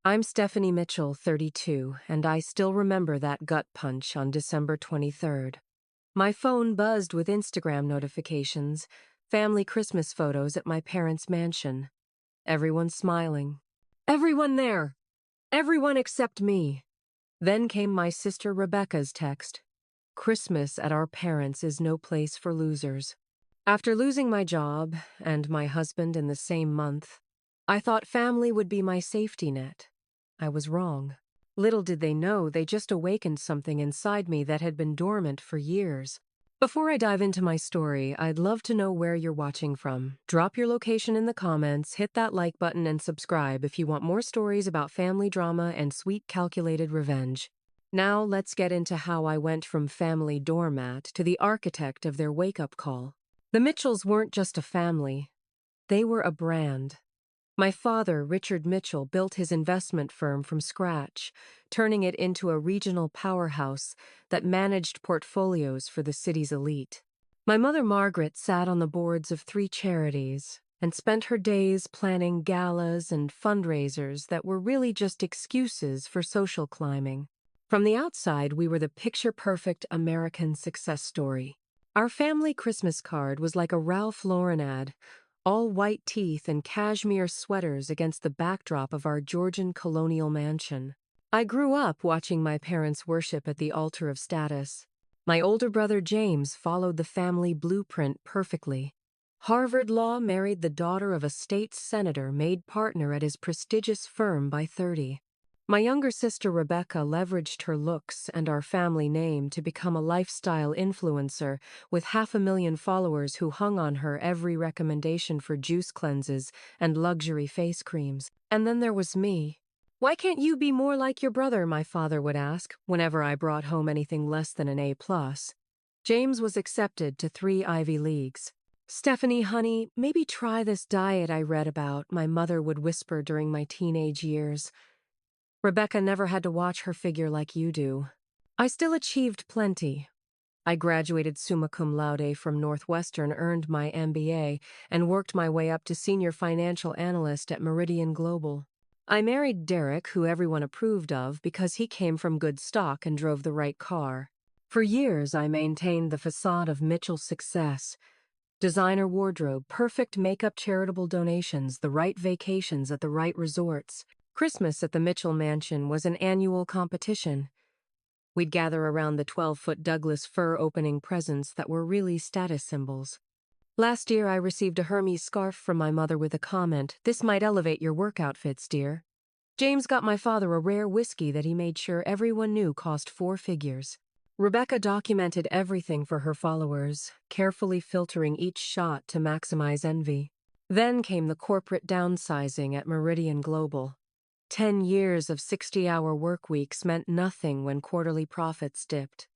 I'm Stephanie Mitchell, 32, and I still remember that gut punch on December 23rd. My phone buzzed with Instagram notifications, family Christmas photos at my parents' mansion. Everyone smiling. Everyone there! Everyone except me. Then came my sister Rebecca's text. Christmas at our parents' is no place for losers. After losing my job and my husband in the same month, I thought family would be my safety net. I was wrong. Little did they know they just awakened something inside me that had been dormant for years. Before I dive into my story, I'd love to know where you're watching from. Drop your location in the comments, hit that like button, and subscribe if you want more stories about family drama and sweet calculated revenge. Now let's get into how I went from family doormat to the architect of their wake-up call. The Mitchells weren't just a family. They were a brand. My father, Richard Mitchell, built his investment firm from scratch, turning it into a regional powerhouse that managed portfolios for the city's elite. My mother, Margaret, sat on the boards of 3 charities and spent her days planning galas and fundraisers that were really just excuses for social climbing. From the outside, we were the picture-perfect American success story. Our family Christmas card was like a Ralph Lauren ad, all white teeth and cashmere sweaters against the backdrop of our Georgian colonial mansion. I grew up watching my parents worship at the altar of status. My older brother James followed the family blueprint perfectly. Harvard Law, married the daughter of a state senator, made partner at his prestigious firm by 30. My younger sister Rebecca leveraged her looks and our family name to become a lifestyle influencer with 500,000 followers who hung on her every recommendation for juice cleanses and luxury face creams. And then there was me. Why can't you be more like your brother, my father would ask, whenever I brought home anything less than an A+. James was accepted to 3 Ivy Leagues. Stephanie, honey, maybe try this diet I read about, my mother would whisper during my teenage years. Rebecca never had to watch her figure like you do. I still achieved plenty. I graduated summa cum laude from Northwestern, earned my MBA, and worked my way up to senior financial analyst at Meridian Global. I married Derek, who everyone approved of because he came from good stock and drove the right car. For years, I maintained the facade of Mitchell's success. Designer wardrobe, perfect makeup, charitable donations, the right vacations at the right resorts. Christmas at the Mitchell Mansion was an annual competition. We'd gather around the 12-foot Douglas fir opening presents that were really status symbols. Last year, I received a Hermes scarf from my mother with a comment, "This might elevate your work outfits, dear." James got my father a rare whiskey that he made sure everyone knew cost 4 figures. Rebecca documented everything for her followers, carefully filtering each shot to maximize envy. Then came the corporate downsizing at Meridian Global. 10 years of 60-hour work weeks meant nothing when quarterly profits dipped.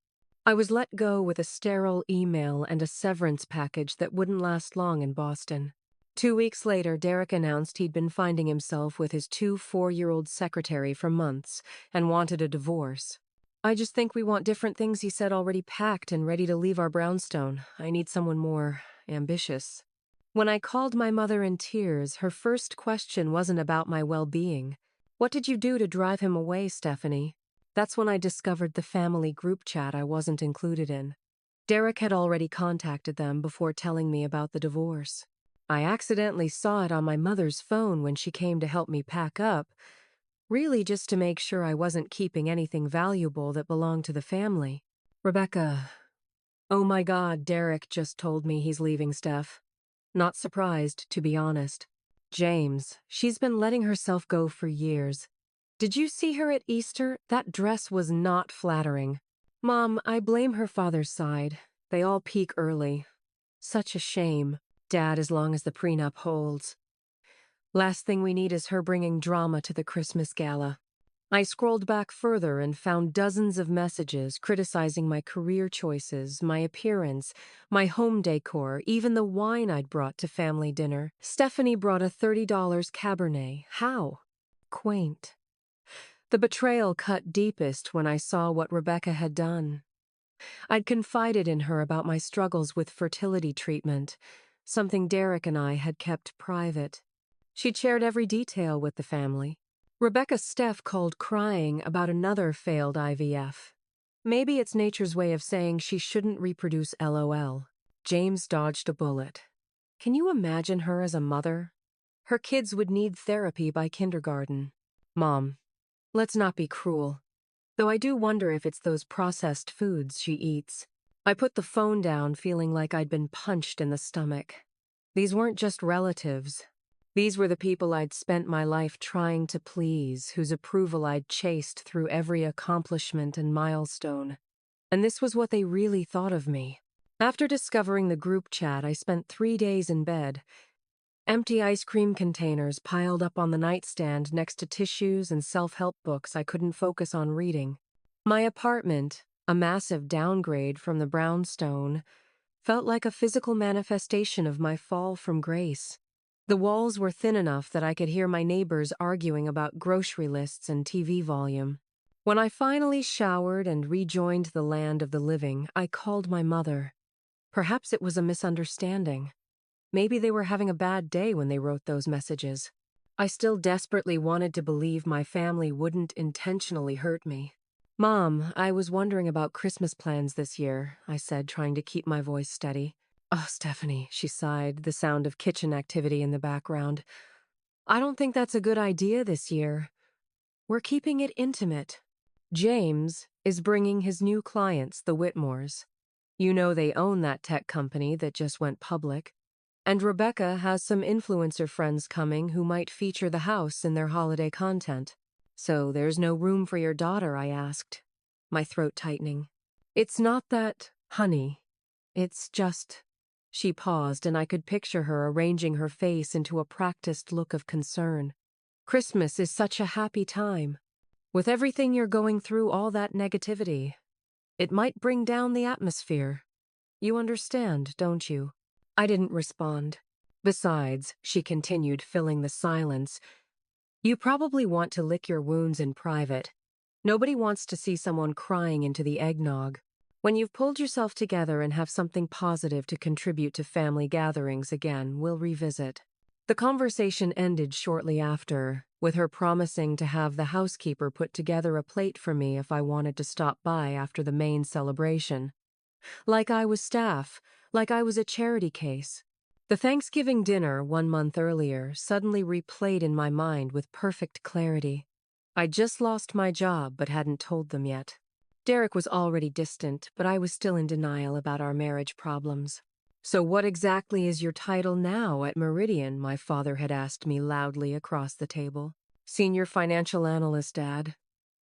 I was let go with a sterile email and a severance package that wouldn't last long in Boston. 2 weeks later, Derek announced he'd been finding himself with his 2 4-year-old secretary for months and wanted a divorce. "I just think we want different things," he said, already packed and ready to leave our brownstone. "I need someone more ambitious." When I called my mother in tears, her first question wasn't about my well-being. "What did you do to drive him away, Stephanie?" That's when I discovered the family group chat I wasn't included in. Derek had already contacted them before telling me about the divorce. I accidentally saw it on my mother's phone when she came to help me pack up, really just to make sure I wasn't keeping anything valuable that belonged to the family. "Rebecca, oh my God, Derek just told me he's leaving, Steph." Not surprised, to be honest. "James, she's been letting herself go for years. Did you see her at Easter? That dress was not flattering." "Mom, I blame her father's side. They all peak early. Such a shame. Dad, as long as the prenup holds. Last thing we need is her bringing drama to the Christmas gala." I scrolled back further and found dozens of messages criticizing my career choices, my appearance, my home decor, even the wine I'd brought to family dinner. Stephanie brought a $30 Cabernet. How? Quaint. The betrayal cut deepest when I saw what Rebecca had done. I'd confided in her about my struggles with fertility treatment, something Derek and I had kept private. She'd shared every detail with the family. Rebecca Steph called crying about another failed IVF. Maybe it's nature's way of saying she shouldn't reproduce LOL. James dodged a bullet. Can you imagine her as a mother? Her kids would need therapy by kindergarten. Mom, let's not be cruel. Though I do wonder if it's those processed foods she eats. I put the phone down, feeling like I'd been punched in the stomach. These weren't just relatives. These were the people I'd spent my life trying to please, whose approval I'd chased through every accomplishment and milestone. And this was what they really thought of me. After discovering the group chat, I spent 3 days in bed. Empty ice cream containers piled up on the nightstand next to tissues and self-help books I couldn't focus on reading. My apartment, a massive downgrade from the brownstone, felt like a physical manifestation of my fall from grace. The walls were thin enough that I could hear my neighbors arguing about grocery lists and TV volume. When I finally showered and rejoined the land of the living, I called my mother. Perhaps it was a misunderstanding. Maybe they were having a bad day when they wrote those messages. I still desperately wanted to believe my family wouldn't intentionally hurt me. Mom, I was wondering about Christmas plans this year, I said, trying to keep my voice steady. Oh, Stephanie, she sighed, the sound of kitchen activity in the background. I don't think that's a good idea this year. We're keeping it intimate. James is bringing his new clients, the Whitmores. You know they own that tech company that just went public. And Rebecca has some influencer friends coming who might feature the house in their holiday content. So there's no room for your daughter, I asked, my throat tightening. It's not that, honey. It's just... She paused, and I could picture her arranging her face into a practiced look of concern. Christmas is such a happy time. With everything you're going through, all that negativity, it might bring down the atmosphere. You understand, don't you? I didn't respond. Besides, she continued, filling the silence, you probably want to lick your wounds in private. Nobody wants to see someone crying into the eggnog. When you've pulled yourself together and have something positive to contribute to family gatherings again, we'll revisit. The conversation ended shortly after, with her promising to have the housekeeper put together a plate for me if I wanted to stop by after the main celebration. Like I was staff, like I was a charity case. The Thanksgiving dinner 1 month earlier suddenly replayed in my mind with perfect clarity. I'd just lost my job but hadn't told them yet. Derek was already distant, but I was still in denial about our marriage problems. So what exactly is your title now at Meridian? My father had asked me loudly across the table. Senior financial analyst, Dad.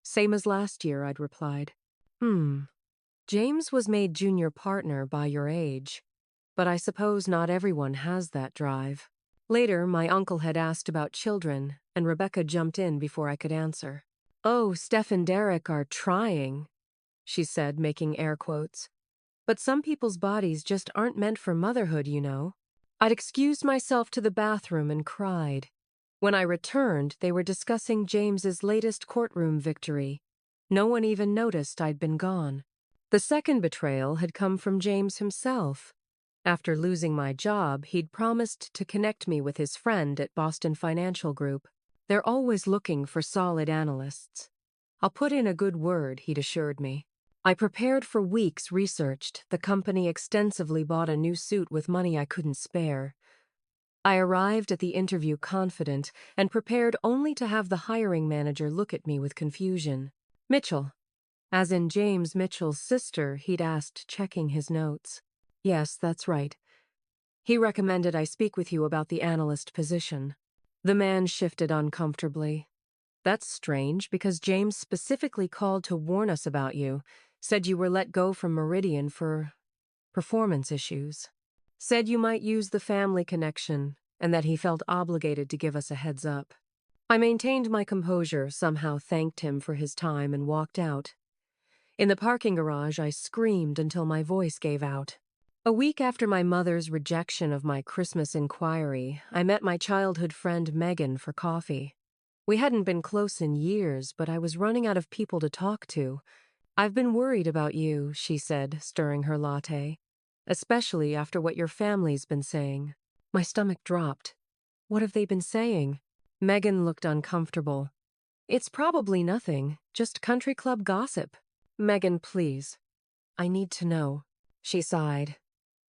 Same as last year, I'd replied. James was made junior partner by your age, but I suppose not everyone has that drive. Later, my uncle had asked about children, and Rebecca jumped in before I could answer. Oh, Steph and Derek are trying, she said, making air quotes. But some people's bodies just aren't meant for motherhood, you know. I'd excused myself to the bathroom and cried. When I returned, they were discussing James's latest courtroom victory. No one even noticed I'd been gone. The second betrayal had come from James himself. After losing my job, he'd promised to connect me with his friend at Boston Financial Group. They're always looking for solid analysts. I'll put in a good word, he'd assured me. I prepared for weeks, researched. The company extensively bought a new suit with money I couldn't spare. I arrived at the interview confident and prepared only to have the hiring manager look at me with confusion. Mitchell, as in James Mitchell's sister, he'd asked, checking his notes. Yes, that's right. He recommended I speak with you about the analyst position. The man shifted uncomfortably. That's strange, because James specifically called to warn us about you. Said you were let go from Meridian for performance issues. Said you might use the family connection, and that he felt obligated to give us a heads up. I maintained my composure, somehow thanked him for his time, and walked out. In the parking garage, I screamed until my voice gave out. A week after my mother's rejection of my Christmas inquiry, I met my childhood friend Megan for coffee. We hadn't been close in years, but I was running out of people to talk to. I've been worried about you, she said, stirring her latte. Especially after what your family's been saying. My stomach dropped. What have they been saying? Megan looked uncomfortable. It's probably nothing, just country club gossip. Megan, please. I need to know. She sighed.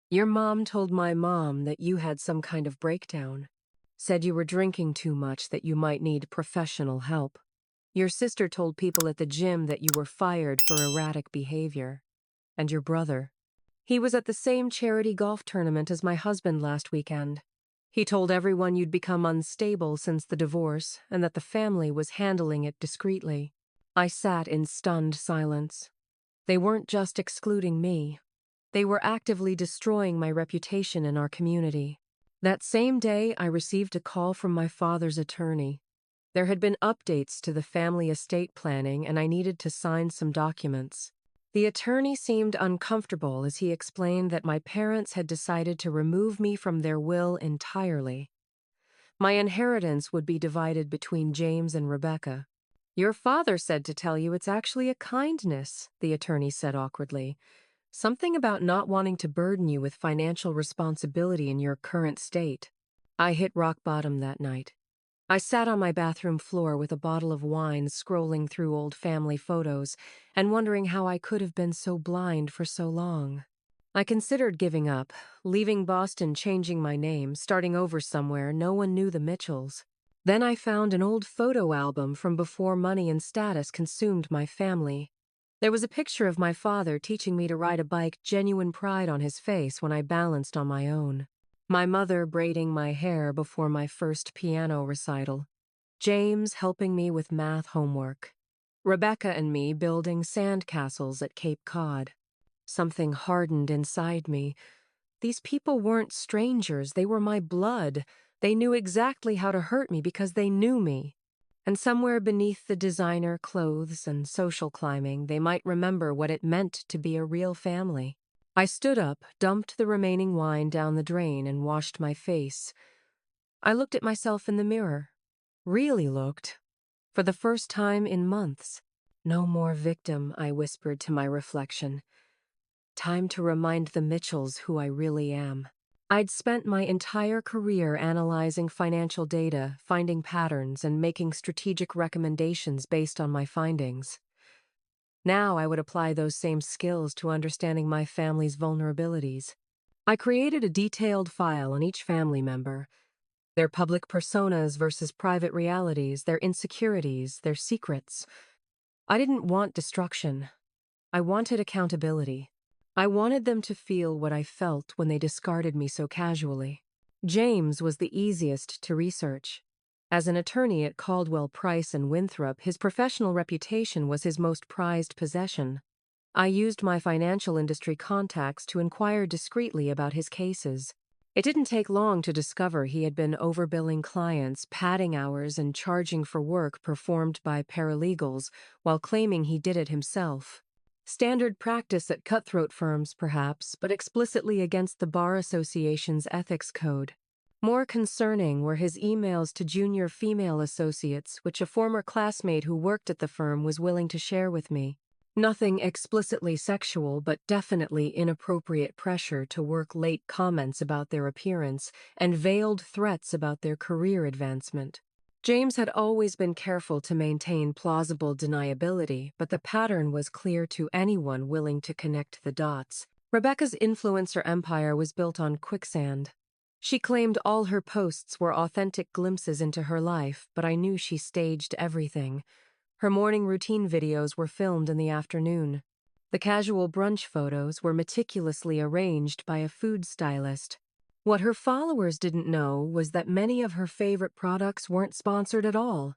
Your mom told my mom that you had some kind of breakdown. Said you were drinking too much, that you might need professional help. Your sister told people at the gym that you were fired for erratic behavior. And your brother. He was at the same charity golf tournament as my husband last weekend. He told everyone you'd become unstable since the divorce and that the family was handling it discreetly. I sat in stunned silence. They weren't just excluding me. They were actively destroying my reputation in our community. That same day, I received a call from my father's attorney. There had been updates to the family estate planning, and I needed to sign some documents. The attorney seemed uncomfortable as he explained that my parents had decided to remove me from their will entirely. My inheritance would be divided between James and Rebecca. Your father said to tell you it's actually a kindness, the attorney said awkwardly. Something about not wanting to burden you with financial responsibility in your current state. I hit rock bottom that night. I sat on my bathroom floor with a bottle of wine, scrolling through old family photos and wondering how I could have been so blind for so long. I considered giving up, leaving Boston, changing my name, starting over somewhere no one knew the Mitchells. Then I found an old photo album from before money and status consumed my family. There was a picture of my father teaching me to ride a bike, genuine pride on his face when I balanced on my own. My mother braiding my hair before my first piano recital. James helping me with math homework. Rebecca and me building sandcastles at Cape Cod. Something hardened inside me. These people weren't strangers, they were my blood. They knew exactly how to hurt me because they knew me. And somewhere beneath the designer clothes and social climbing, they might remember what it meant to be a real family. I stood up, dumped the remaining wine down the drain, and washed my face. I looked at myself in the mirror. Really looked. For the first time in months. No more victim, I whispered to my reflection. Time to remind the Mitchells who I really am. I'd spent my entire career analyzing financial data, finding patterns, and making strategic recommendations based on my findings. Now I would apply those same skills to understanding my family's vulnerabilities. I created a detailed file on each family member, their public personas versus private realities, their insecurities, their secrets. I didn't want destruction. I wanted accountability. I wanted them to feel what I felt when they discarded me so casually. James was the easiest to research. As an attorney at Caldwell, Price and Winthrop, his professional reputation was his most prized possession. I used my financial industry contacts to inquire discreetly about his cases. It didn't take long to discover he had been overbilling clients, padding hours, and charging for work performed by paralegals while claiming he did it himself. Standard practice at cutthroat firms, perhaps, but explicitly against the Bar Association's ethics code. More concerning were his emails to junior female associates, which a former classmate who worked at the firm was willing to share with me. Nothing explicitly sexual, but definitely inappropriate pressure to work late comments about their appearance and veiled threats about their career advancement. James had always been careful to maintain plausible deniability, but the pattern was clear to anyone willing to connect the dots. Rebecca's influencer empire was built on quicksand. She claimed all her posts were authentic glimpses into her life, but I knew she staged everything. Her morning routine videos were filmed in the afternoon. The casual brunch photos were meticulously arranged by a food stylist. What her followers didn't know was that many of her favorite products weren't sponsored at all.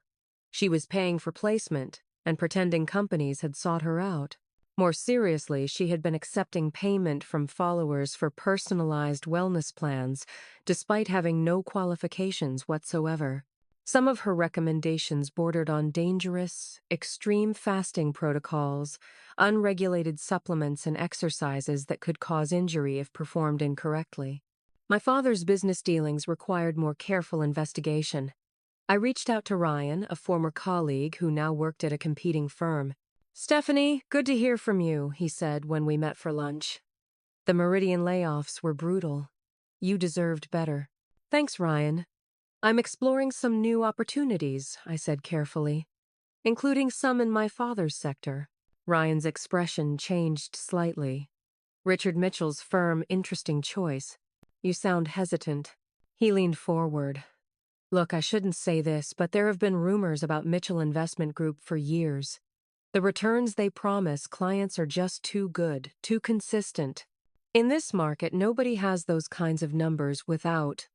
She was paying for placement and pretending companies had sought her out. More seriously, she had been accepting payment from followers for personalized wellness plans, despite having no qualifications whatsoever. Some of her recommendations bordered on dangerous, extreme fasting protocols, unregulated supplements and exercises that could cause injury if performed incorrectly. My father's business dealings required more careful investigation. I reached out to Ryan, a former colleague who now worked at a competing firm. "Stephanie, good to hear from you," he said when we met for lunch. "The Meridian layoffs were brutal. You deserved better." "Thanks, Ryan. I'm exploring some new opportunities," I said carefully. including some in my father's sector. Ryan's expression changed slightly. Richard Mitchell's firm, interesting choice. You sound hesitant. He leaned forward. Look, I shouldn't say this, but there have been rumors about Mitchell Investment Group for years. The returns they promise clients are just too good, too consistent. In this market, nobody has those kinds of numbers without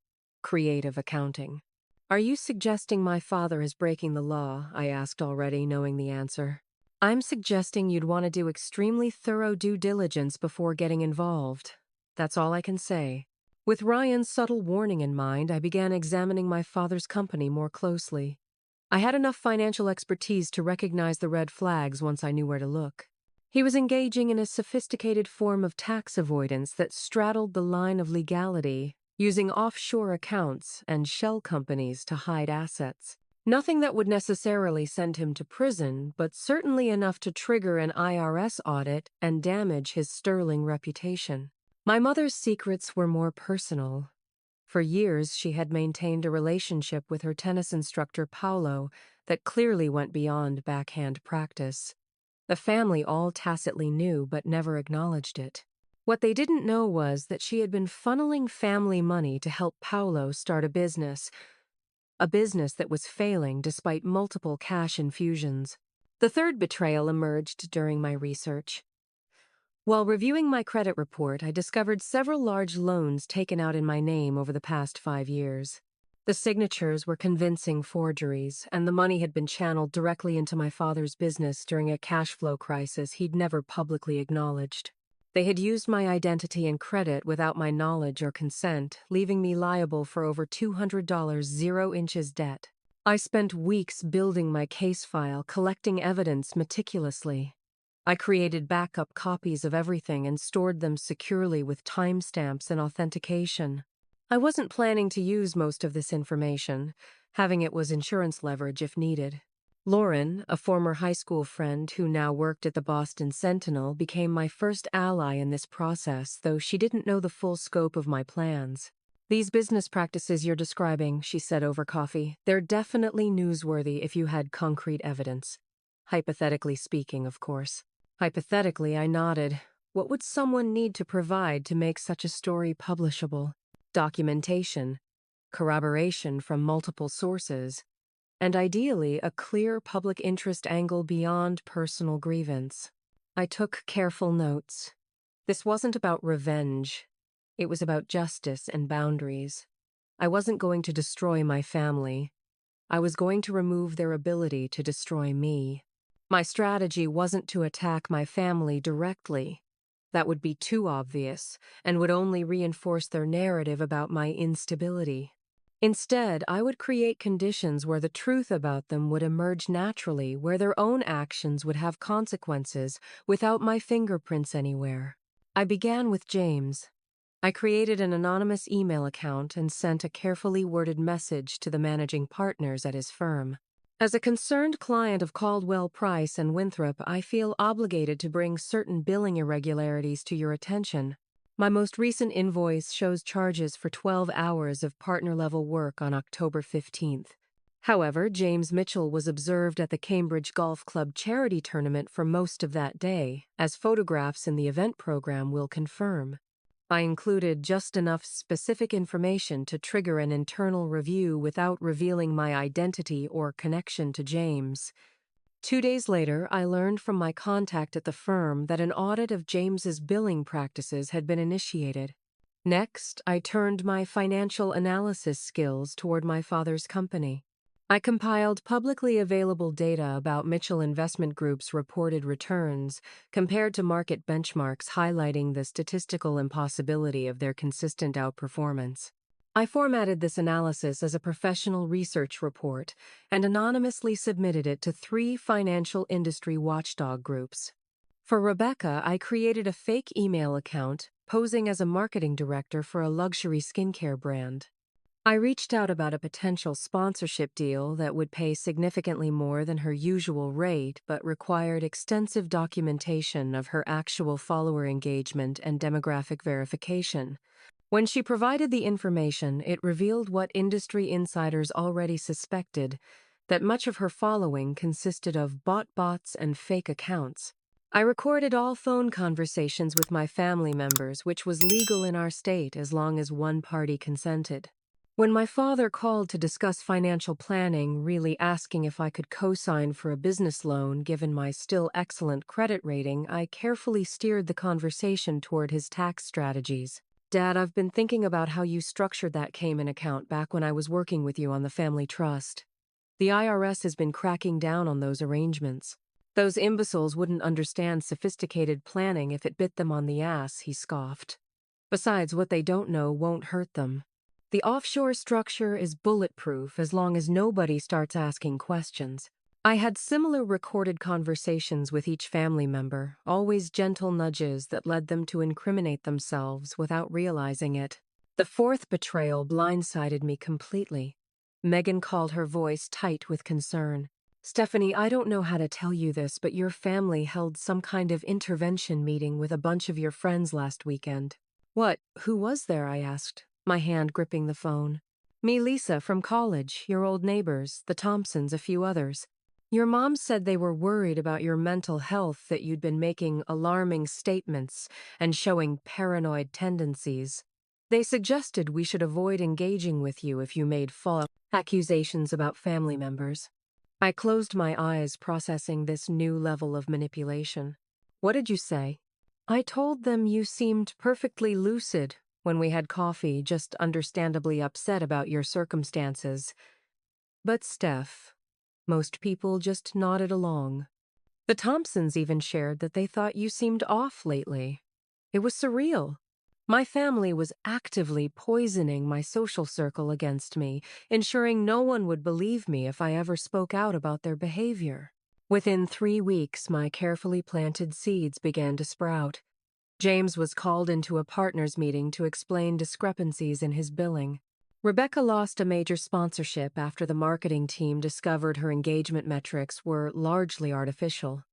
creative accounting. Are you suggesting my father is breaking the law? I asked already, knowing the answer. I'm suggesting you'd want to do extremely thorough due diligence before getting involved. That's all I can say. With Ryan's subtle warning in mind, I began examining my father's company more closely. I had enough financial expertise to recognize the red flags once I knew where to look. He was engaging in a sophisticated form of tax avoidance that straddled the line of legality, using offshore accounts and shell companies to hide assets. Nothing that would necessarily send him to prison, but certainly enough to trigger an IRS audit and damage his sterling reputation. My mother's secrets were more personal. For years, she had maintained a relationship with her tennis instructor, Paolo, that clearly went beyond backhand practice. The family all tacitly knew but never acknowledged it. What they didn't know was that she had been funneling family money to help Paolo start a business that was failing despite multiple cash infusions. The third betrayal emerged during my research. While reviewing my credit report, I discovered several large loans taken out in my name over the past 5 years. The signatures were convincing forgeries, and the money had been channeled directly into my father's business during a cash flow crisis he'd never publicly acknowledged. They had used my identity and credit without my knowledge or consent, leaving me liable for over $200 zero-inches debt. I spent weeks building my case file, collecting evidence meticulously. I created backup copies of everything and stored them securely with timestamps and authentication. I wasn't planning to use most of this information. Having it was insurance leverage if needed. Lauren, a former high school friend who now worked at the Boston Sentinel, became my first ally in this process, though she didn't know the full scope of my plans. These business practices you're describing, she said over coffee, they're definitely newsworthy if you had concrete evidence. Hypothetically speaking, of course. Hypothetically, I nodded. What would someone need to provide to make such a story publishable? Documentation, corroboration from multiple sources, and ideally a clear public interest angle beyond personal grievance. I took careful notes. This wasn't about revenge. It was about justice and boundaries. I wasn't going to destroy my family. I was going to remove their ability to destroy me. My strategy wasn't to attack my family directly. That would be too obvious and would only reinforce their narrative about my instability. Instead, I would create conditions where the truth about them would emerge naturally, where their own actions would have consequences without my fingerprints anywhere. I began with James. I created an anonymous email account and sent a carefully worded message to the managing partners at his firm. As a concerned client of Caldwell Price and Winthrop, I feel obligated to bring certain billing irregularities to your attention. My most recent invoice shows charges for 12 hours of partner-level work on October 15th. However, James Mitchell was observed at the Cambridge Golf Club charity tournament for most of that day, as photographs in the event program will confirm. I included just enough specific information to trigger an internal review without revealing my identity or connection to James. 2 days later, I learned from my contact at the firm that an audit of James's billing practices had been initiated. Next, I turned my financial analysis skills toward my father's company. I compiled publicly available data about Mitchell Investment Group's reported returns compared to market benchmarks, highlighting the statistical impossibility of their consistent outperformance. I formatted this analysis as a professional research report and anonymously submitted it to 3 financial industry watchdog groups. For Rebecca, I created a fake email account posing as a marketing director for a luxury skincare brand. I reached out about a potential sponsorship deal that would pay significantly more than her usual rate but required extensive documentation of her actual follower engagement and demographic verification. When she provided the information, it revealed what industry insiders already suspected, that much of her following consisted of bot bots and fake accounts. I recorded all phone conversations with my family members, which was legal in our state as long as one party consented. When my father called to discuss financial planning, really asking if I could co-sign for a business loan given my still excellent credit rating, I carefully steered the conversation toward his tax strategies. Dad, I've been thinking about how you structured that Cayman account back when I was working with you on the family trust. The IRS has been cracking down on those arrangements. Those imbeciles wouldn't understand sophisticated planning if it bit them on the ass, he scoffed. Besides, what they don't know won't hurt them. The offshore structure is bulletproof as long as nobody starts asking questions. I had similar recorded conversations with each family member, always gentle nudges that led them to incriminate themselves without realizing it. The fourth betrayal blindsided me completely. Megan called her voice tight with concern. Stephanie, I don't know how to tell you this, but your family held some kind of intervention meeting with a bunch of your friends last weekend. What? Who was there? I asked, my hand gripping the phone. Me, Lisa, from college, your old neighbors, the Thompsons, a few others. Your mom said they were worried about your mental health, that you'd been making alarming statements and showing paranoid tendencies. They suggested we should avoid engaging with you if you made false accusations about family members. I closed my eyes, processing this new level of manipulation. What did you say? I told them you seemed perfectly lucid when we had coffee, just understandably upset about your circumstances. But Steph, most people just nodded along. The Thompsons even shared that they thought you seemed off lately. It was surreal. My family was actively poisoning my social circle against me, ensuring no one would believe me if I ever spoke out about their behavior. Within 3 weeks, my carefully planted seeds began to sprout. James was called into a partners meeting to explain discrepancies in his billing. Rebecca lost a major sponsorship after the marketing team discovered her engagement metrics were largely artificial.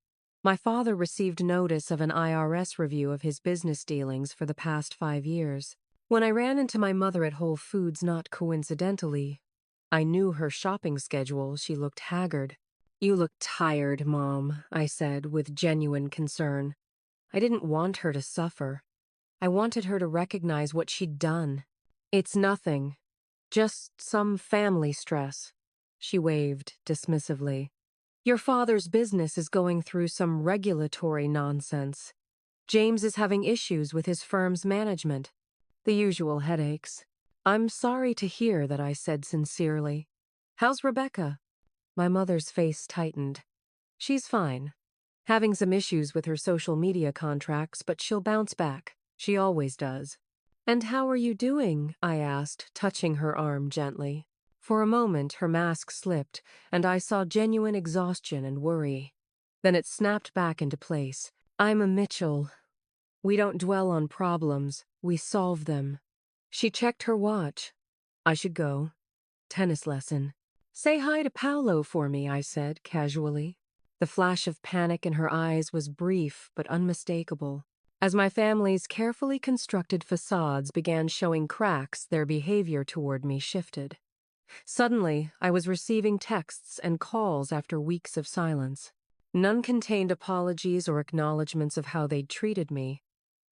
My father received notice of an IRS review of his business dealings for the past 5 years. When I ran into my mother at Whole Foods, not coincidentally, I knew her shopping schedule. She looked haggard. You look tired, Mom, I said with genuine concern. I didn't want her to suffer. I wanted her to recognize what she'd done. It's nothing. Just some family stress. She waved dismissively. Your father's business is going through some regulatory nonsense. James is having issues with his firm's management. The usual headaches. I'm sorry to hear that, I said sincerely. How's Rebecca? My mother's face tightened. She's fine. Having some issues with her social media contracts, but she'll bounce back. She always does. And how are you doing? I asked, touching her arm gently. For a moment, her mask slipped, and I saw genuine exhaustion and worry. Then it snapped back into place. I'm a Mitchell. We don't dwell on problems, we solve them. She checked her watch. I should go. Tennis lesson. Say hi to Paolo for me, I said, casually. The flash of panic in her eyes was brief but unmistakable. As my family's carefully constructed facades began showing cracks, their behavior toward me shifted. Suddenly, I was receiving texts and calls after weeks of silence. None contained apologies or acknowledgments of how they'd treated me.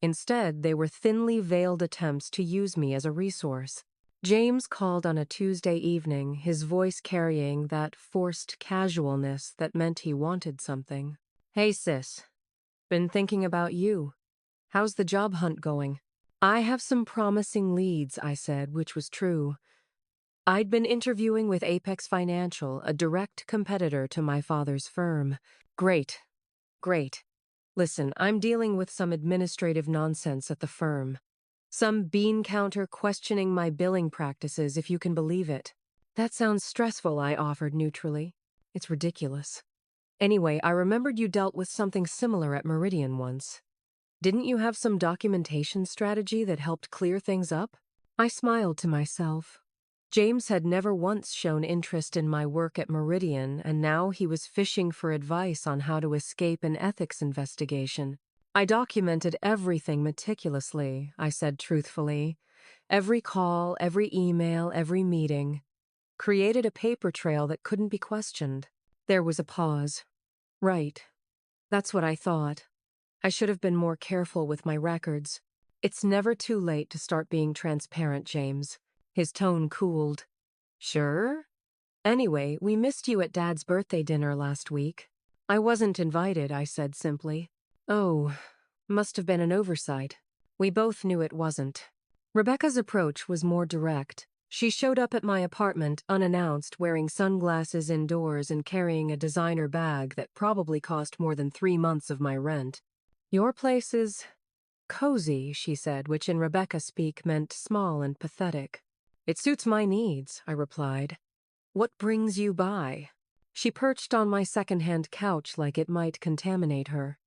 Instead, they were thinly veiled attempts to use me as a resource. James called on a Tuesday evening, his voice carrying that forced casualness that meant he wanted something. Hey sis, been thinking about you. How's the job hunt going? I have some promising leads, I said, which was true. I'd been interviewing with Apex Financial, a direct competitor to my father's firm. Great. Listen, I'm dealing with some administrative nonsense at the firm. Some bean counter questioning my billing practices, if you can believe it. That sounds stressful, I offered neutrally. It's ridiculous. Anyway, I remembered you dealt with something similar at Meridian once. Didn't you have some documentation strategy that helped clear things up? I smiled to myself. James had never once shown interest in my work at Meridian, and now he was fishing for advice on how to escape an ethics investigation. I documented everything meticulously, I said truthfully. Every call, every email, every meeting. created a paper trail that couldn't be questioned. There was a pause. Right. That's what I thought. I should have been more careful with my records. It's never too late to start being transparent, James. His tone cooled. Sure? Anyway, we missed you at Dad's birthday dinner last week. I wasn't invited, I said simply. Oh, must have been an oversight. We both knew it wasn't. Rebecca's approach was more direct. She showed up at my apartment unannounced, wearing sunglasses indoors and carrying a designer bag that probably cost more than 3 months of my rent. Your place is cozy, she said, which in Rebecca speak meant small and pathetic. It suits my needs, I replied. What brings you by? She perched on my second-hand couch like it might contaminate her.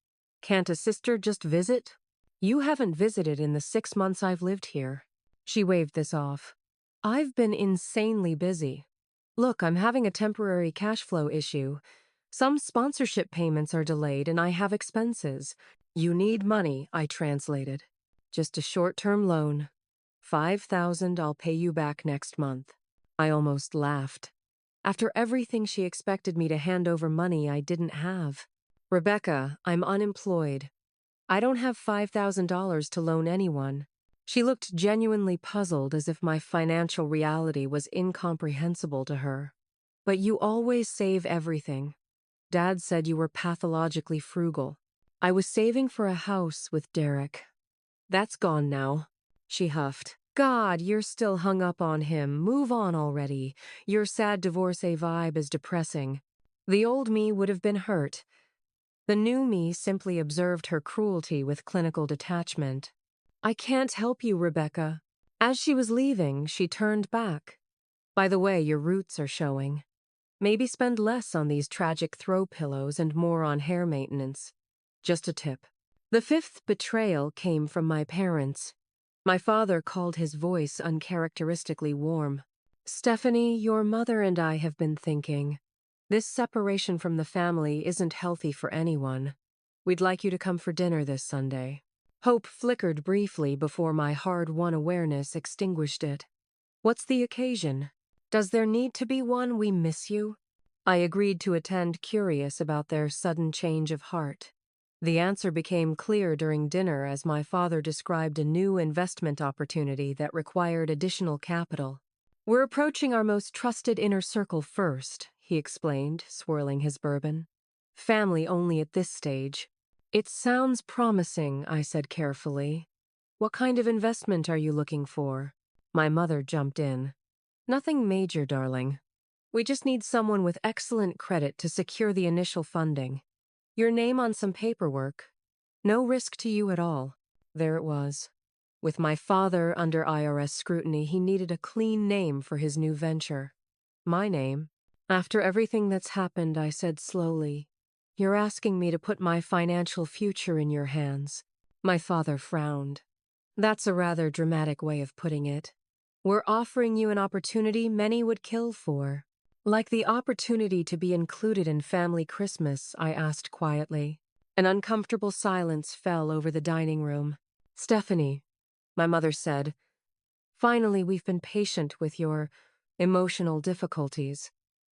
Can't a sister just visit? You haven't visited in the 6 months I've lived here. She waved this off. I've been insanely busy. Look, I'm having a temporary cash flow issue. Some sponsorship payments are delayed and I have expenses. You need money, I translated. Just a short-term loan. $5,000 I'll pay you back next month. I almost laughed. After everything she expected me to hand over money I didn't have. Rebecca, I'm unemployed. I don't have $5,000 to loan anyone. She looked genuinely puzzled, as if my financial reality was incomprehensible to her. But you always save everything. Dad said you were pathologically frugal. I was saving for a house with Derek. That's gone now. She huffed. God, you're still hung up on him. Move on already. Your sad divorcee vibe is depressing. The old me would have been hurt. The new me simply observed her cruelty with clinical detachment. I can't help you, Rebecca. As she was leaving, she turned back. By the way, your roots are showing. Maybe spend less on these tragic throw pillows and more on hair maintenance. Just a tip. The fifth betrayal came from my parents. My father called his voice uncharacteristically warm. Stephanie, your mother and I have been thinking. This separation from the family isn't healthy for anyone. We'd like you to come for dinner this Sunday. Hope flickered briefly before my hard-won awareness extinguished it. What's the occasion? Does there need to be one? We miss you? I agreed to attend, curious about their sudden change of heart. The answer became clear during dinner as my father described a new investment opportunity that required additional capital. We're approaching our most trusted inner circle first, he explained, swirling his bourbon. Family only at this stage. It sounds promising, I said carefully. What kind of investment are you looking for? My mother jumped in. Nothing major, darling. We just need someone with excellent credit to secure the initial funding. Your name on some paperwork. No risk to you at all. There it was. With my father under IRS scrutiny, he needed a clean name for his new venture. My name. After everything that's happened, I said slowly, you're asking me to put my financial future in your hands. My father frowned. That's a rather dramatic way of putting it. We're offering you an opportunity many would kill for. Like the opportunity to be included in family Christmas, I asked quietly. An uncomfortable silence fell over the dining room. Stephanie, my mother said, finally we've been patient with your emotional difficulties.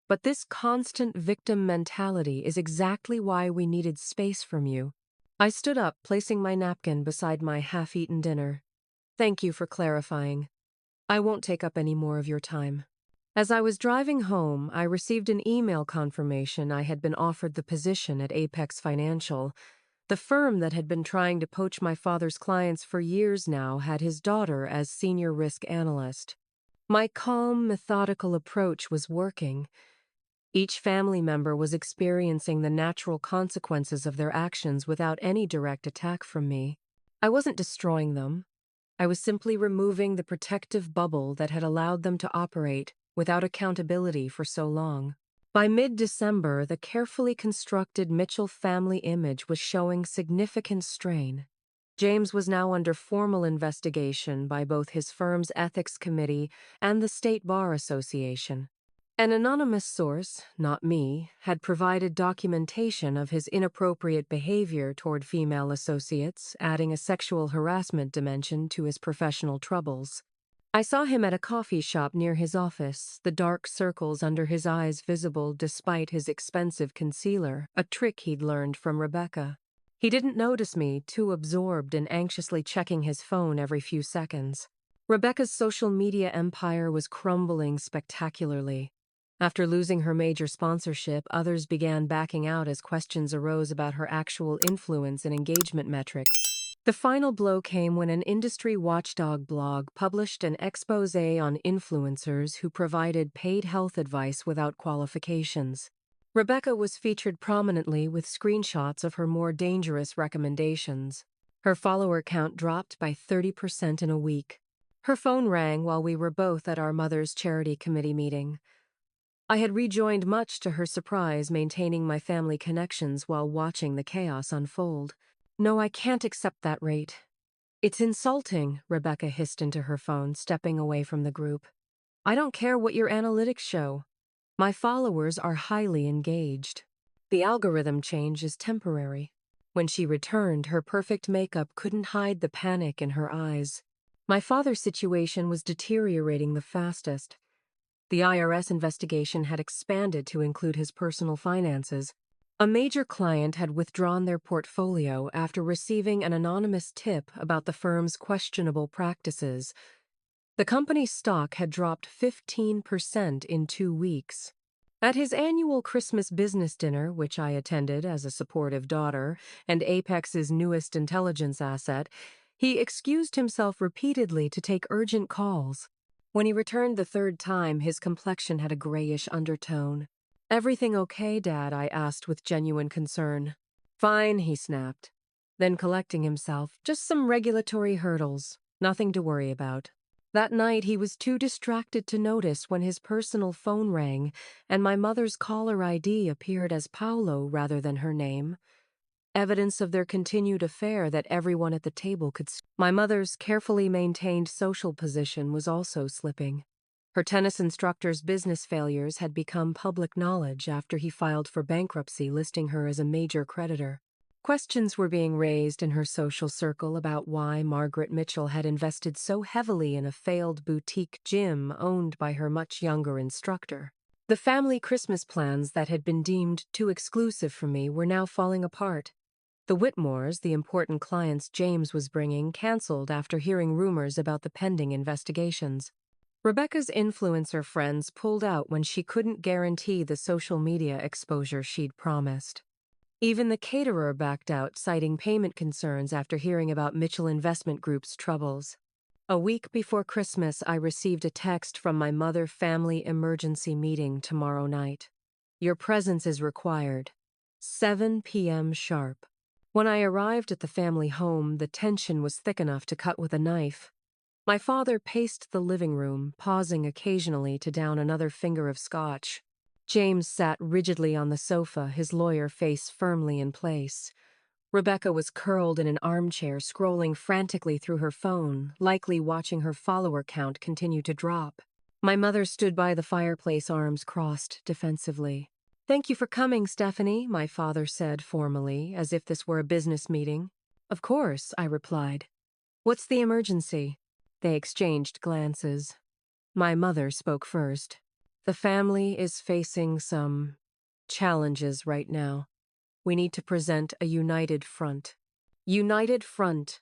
But this constant victim mentality is exactly why we needed space from you. I stood up, placing my napkin beside my half-eaten dinner. Thank you for clarifying. I won't take up any more of your time. As I was driving home, I received an email confirmation I had been offered the position at Apex Financial. The firm that had been trying to poach my father's clients for years now had his daughter as senior risk analyst. My calm, methodical approach was working. Each family member was experiencing the natural consequences of their actions without any direct attack from me. I wasn't destroying them. I was simply removing the protective bubble that had allowed them to operate without accountability for so long. By mid-December, the carefully constructed Mitchell family image was showing significant strain. James was now under formal investigation by both his firm's ethics committee and the State Bar Association. An anonymous source, not me, had provided documentation of his inappropriate behavior toward female associates, adding a sexual harassment dimension to his professional troubles. I saw him at a coffee shop near his office, the dark circles under his eyes visible despite his expensive concealer, a trick he'd learned from Rebecca. He didn't notice me, too absorbed in anxiously checking his phone every few seconds. Rebecca's social media empire was crumbling spectacularly. After losing her major sponsorship, others began backing out as questions arose about her actual influence and engagement metrics. The final blow came when an industry watchdog blog published an expose on influencers who provided paid health advice without qualifications. Rebecca was featured prominently with screenshots of her more dangerous recommendations. Her follower count dropped by 30% in a week. Her phone rang while we were both at our mother's charity committee meeting. I had rejoined, much to her surprise, maintaining my family connections while watching the chaos unfold. "No, I can't accept that rate. It's insulting," Rebecca hissed into her phone, stepping away from the group. "I don't care what your analytics show. My followers are highly engaged. The algorithm change is temporary." When she returned, her perfect makeup couldn't hide the panic in her eyes. My father's situation was deteriorating the fastest. The IRS investigation had expanded to include his personal finances. A major client had withdrawn their portfolio after receiving an anonymous tip about the firm's questionable practices. The company's stock had dropped 15% in 2 weeks. At his annual Christmas business dinner, which I attended as a supportive daughter and Apex's newest intelligence asset, he excused himself repeatedly to take urgent calls. When he returned the third time, his complexion had a grayish undertone. "Everything okay, Dad?" I asked with genuine concern. "Fine," he snapped. Then, collecting himself, "Just some regulatory hurdles. Nothing to worry about." That night, he was too distracted to notice when his personal phone rang and my mother's caller ID appeared as Paolo rather than her name. Evidence of their continued affair that everyone at the table could see. My mother's carefully maintained social position was also slipping. Her tennis instructor's business failures had become public knowledge after he filed for bankruptcy, listing her as a major creditor. Questions were being raised in her social circle about why Margaret Mitchell had invested so heavily in a failed boutique gym owned by her much younger instructor. The family Christmas plans that had been deemed too exclusive for me were now falling apart. The Whitmores, the important clients James was bringing, canceled after hearing rumors about the pending investigations. Rebecca's influencer friends pulled out when she couldn't guarantee the social media exposure she'd promised. Even the caterer backed out, citing payment concerns after hearing about Mitchell Investment Group's troubles. A week before Christmas, I received a text from my mother family emergency meeting tomorrow night. "Your presence is required. 7 p.m. sharp." When I arrived at the family home, the tension was thick enough to cut with a knife. My father paced the living room, pausing occasionally to down another finger of scotch. James sat rigidly on the sofa, his lawyer face firmly in place. Rebecca was curled in an armchair, scrolling frantically through her phone, likely watching her follower count continue to drop. My mother stood by the fireplace, arms crossed defensively. "Thank you for coming, Stephanie," my father said formally, as if this were a business meeting. "Of course," I replied. "What's the emergency?" They exchanged glances. My mother spoke first. "The family is facing some challenges right now. We need to present a united front." United front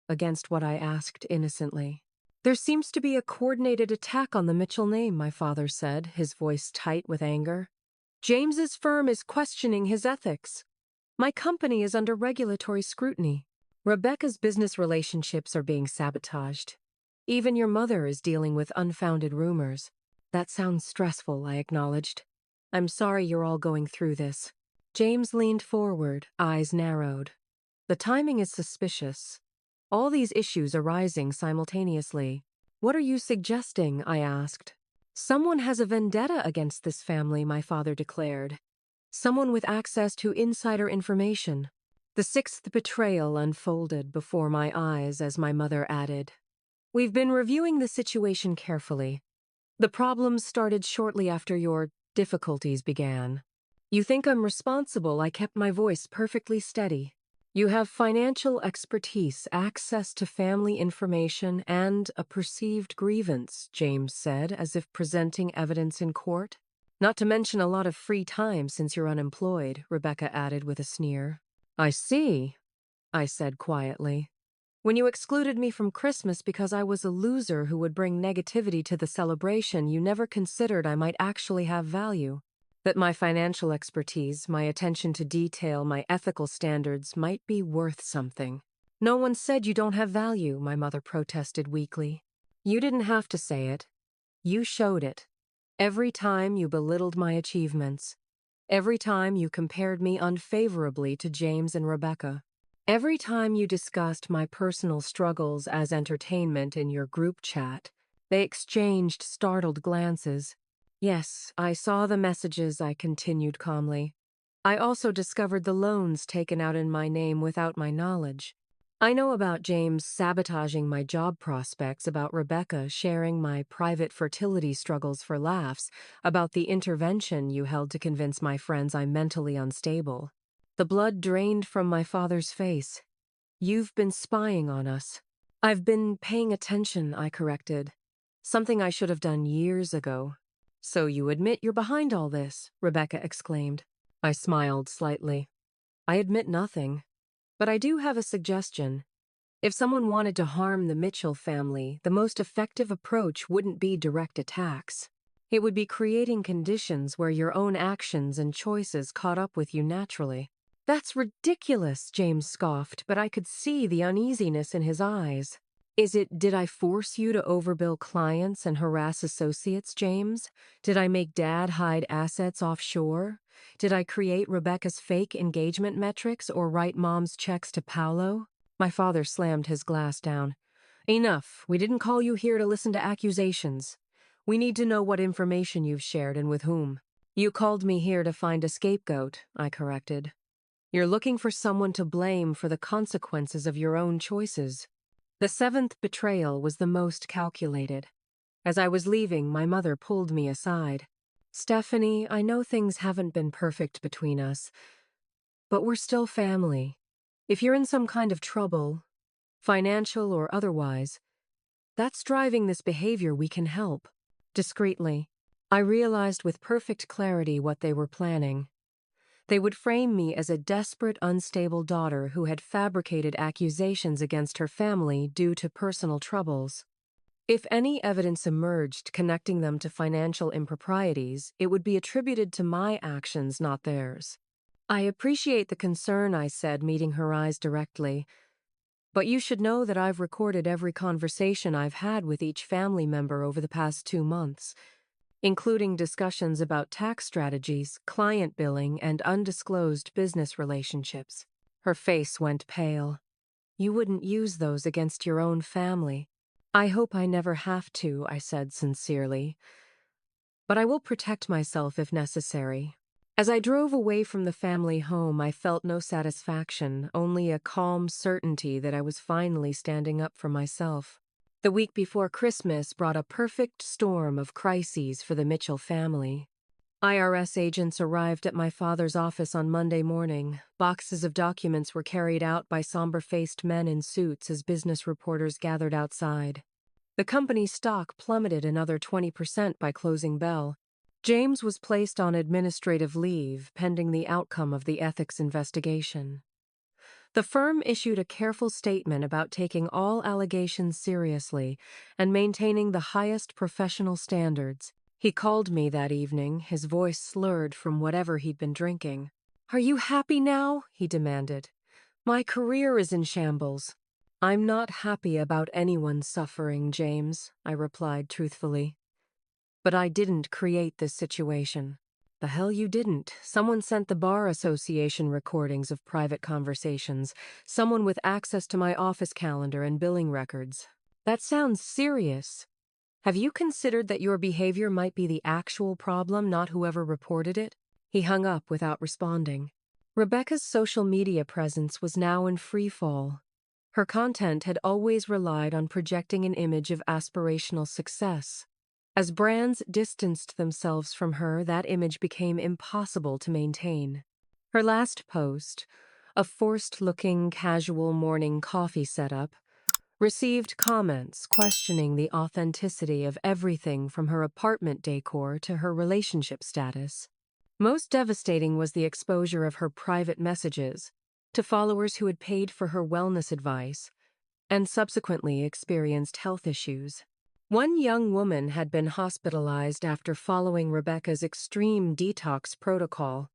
against what I asked innocently. "There seems to be a coordinated attack on the Mitchell name," my father said, his voice tight with anger. "James's firm is questioning his ethics. My company is under regulatory scrutiny. Rebecca's business relationships are being sabotaged. Even your mother is dealing with unfounded rumors." "That sounds stressful," I acknowledged. "I'm sorry you're all going through this." James leaned forward, eyes narrowed. "The timing is suspicious. All these issues arising simultaneously." "What are you suggesting?" I asked. "Someone has a vendetta against this family," my father declared. "Someone with access to insider information." The sixth betrayal unfolded before my eyes as my mother added, "We've been reviewing the situation carefully. The problems started shortly after your difficulties began. You think I'm responsible? I kept my voice perfectly steady. You have financial expertise, access to family information, and a perceived grievance, James said, as if presenting evidence in court. Not to mention a lot of free time since you're unemployed, Rebecca added with a sneer. I see, I said quietly. When you excluded me from Christmas because I was a loser who would bring negativity to the celebration, you never considered I might actually have value. That my financial expertise, my attention to detail, my ethical standards might be worth something. No one said you don't have value, my mother protested weakly. You didn't have to say it. You showed it. Every time you belittled my achievements. Every time you compared me unfavorably to James and Rebecca. Every time you discussed my personal struggles as entertainment in your group chat. They exchanged startled glances. Yes, I saw the messages, I continued calmly. I also discovered the loans taken out in my name without my knowledge. I know about James sabotaging my job prospects, about Rebecca sharing my private fertility struggles for laughs, about the intervention you held to convince my friends I'm mentally unstable. The blood drained from my father's face. You've been spying on us. I've been paying attention, I corrected. Something I should have done years ago. So you admit you're behind all this, Rebecca exclaimed. I smiled slightly. I admit nothing. But I do have a suggestion. If someone wanted to harm the Mitchell family, the most effective approach wouldn't be direct attacks. It would be creating conditions where your own actions and choices caught up with you naturally. That's ridiculous, James scoffed, but I could see the uneasiness in his eyes. Did I force you to overbill clients and harass associates, James? Did I make Dad hide assets offshore? Did I create Rebecca's fake engagement metrics or write Mom's checks to Paolo? My father slammed his glass down. Enough. We didn't call you here to listen to accusations. We need to know what information you've shared and with whom. You called me here to find a scapegoat, I corrected. You're looking for someone to blame for the consequences of your own choices. The seventh betrayal was the most calculated. As I was leaving, my mother pulled me aside. Stephanie, I know things haven't been perfect between us, but we're still family. If you're in some kind of trouble, financial or otherwise, that's driving this behavior, we can help. Discreetly, I realized with perfect clarity what they were planning. They would frame me as a desperate, unstable daughter who had fabricated accusations against her family due to personal troubles. If any evidence emerged connecting them to financial improprieties, it would be attributed to my actions, not theirs. I appreciate the concern, I said, meeting her eyes directly. But you should know that I've recorded every conversation I've had with each family member over the past 2 months, including discussions about tax strategies, client billing, and undisclosed business relationships. Her face went pale. You wouldn't use those against your own family. I hope I never have to, I said sincerely. But I will protect myself if necessary. As I drove away from the family home, I felt no satisfaction, only a calm certainty that I was finally standing up for myself. The week before Christmas brought a perfect storm of crises for the Mitchell family. IRS agents arrived at my father's office on Monday morning. Boxes of documents were carried out by somber-faced men in suits as business reporters gathered outside. The company's stock plummeted another 20% by closing bell. James was placed on administrative leave pending the outcome of the ethics investigation. The firm issued a careful statement about taking all allegations seriously and maintaining the highest professional standards. He called me that evening, his voice slurred from whatever he'd been drinking. "Are you happy now?" he demanded. "My career is in shambles." "I'm not happy about anyone suffering, James," I replied truthfully. "But I didn't create this situation." "The hell you didn't. Someone sent the Bar Association recordings of private conversations. Someone with access to my office calendar and billing records." "That sounds serious. Have you considered that your behavior might be the actual problem, not whoever reported it?" He hung up without responding. Rebecca's social media presence was now in free fall. Her content had always relied on projecting an image of aspirational success. As brands distanced themselves from her, that image became impossible to maintain. Her last post, a forced-looking, casual morning coffee setup, received comments questioning the authenticity of everything from her apartment decor to her relationship status. Most devastating was the exposure of her private messages to followers who had paid for her wellness advice and subsequently experienced health issues. One young woman had been hospitalized after following Rebecca's extreme detox protocol.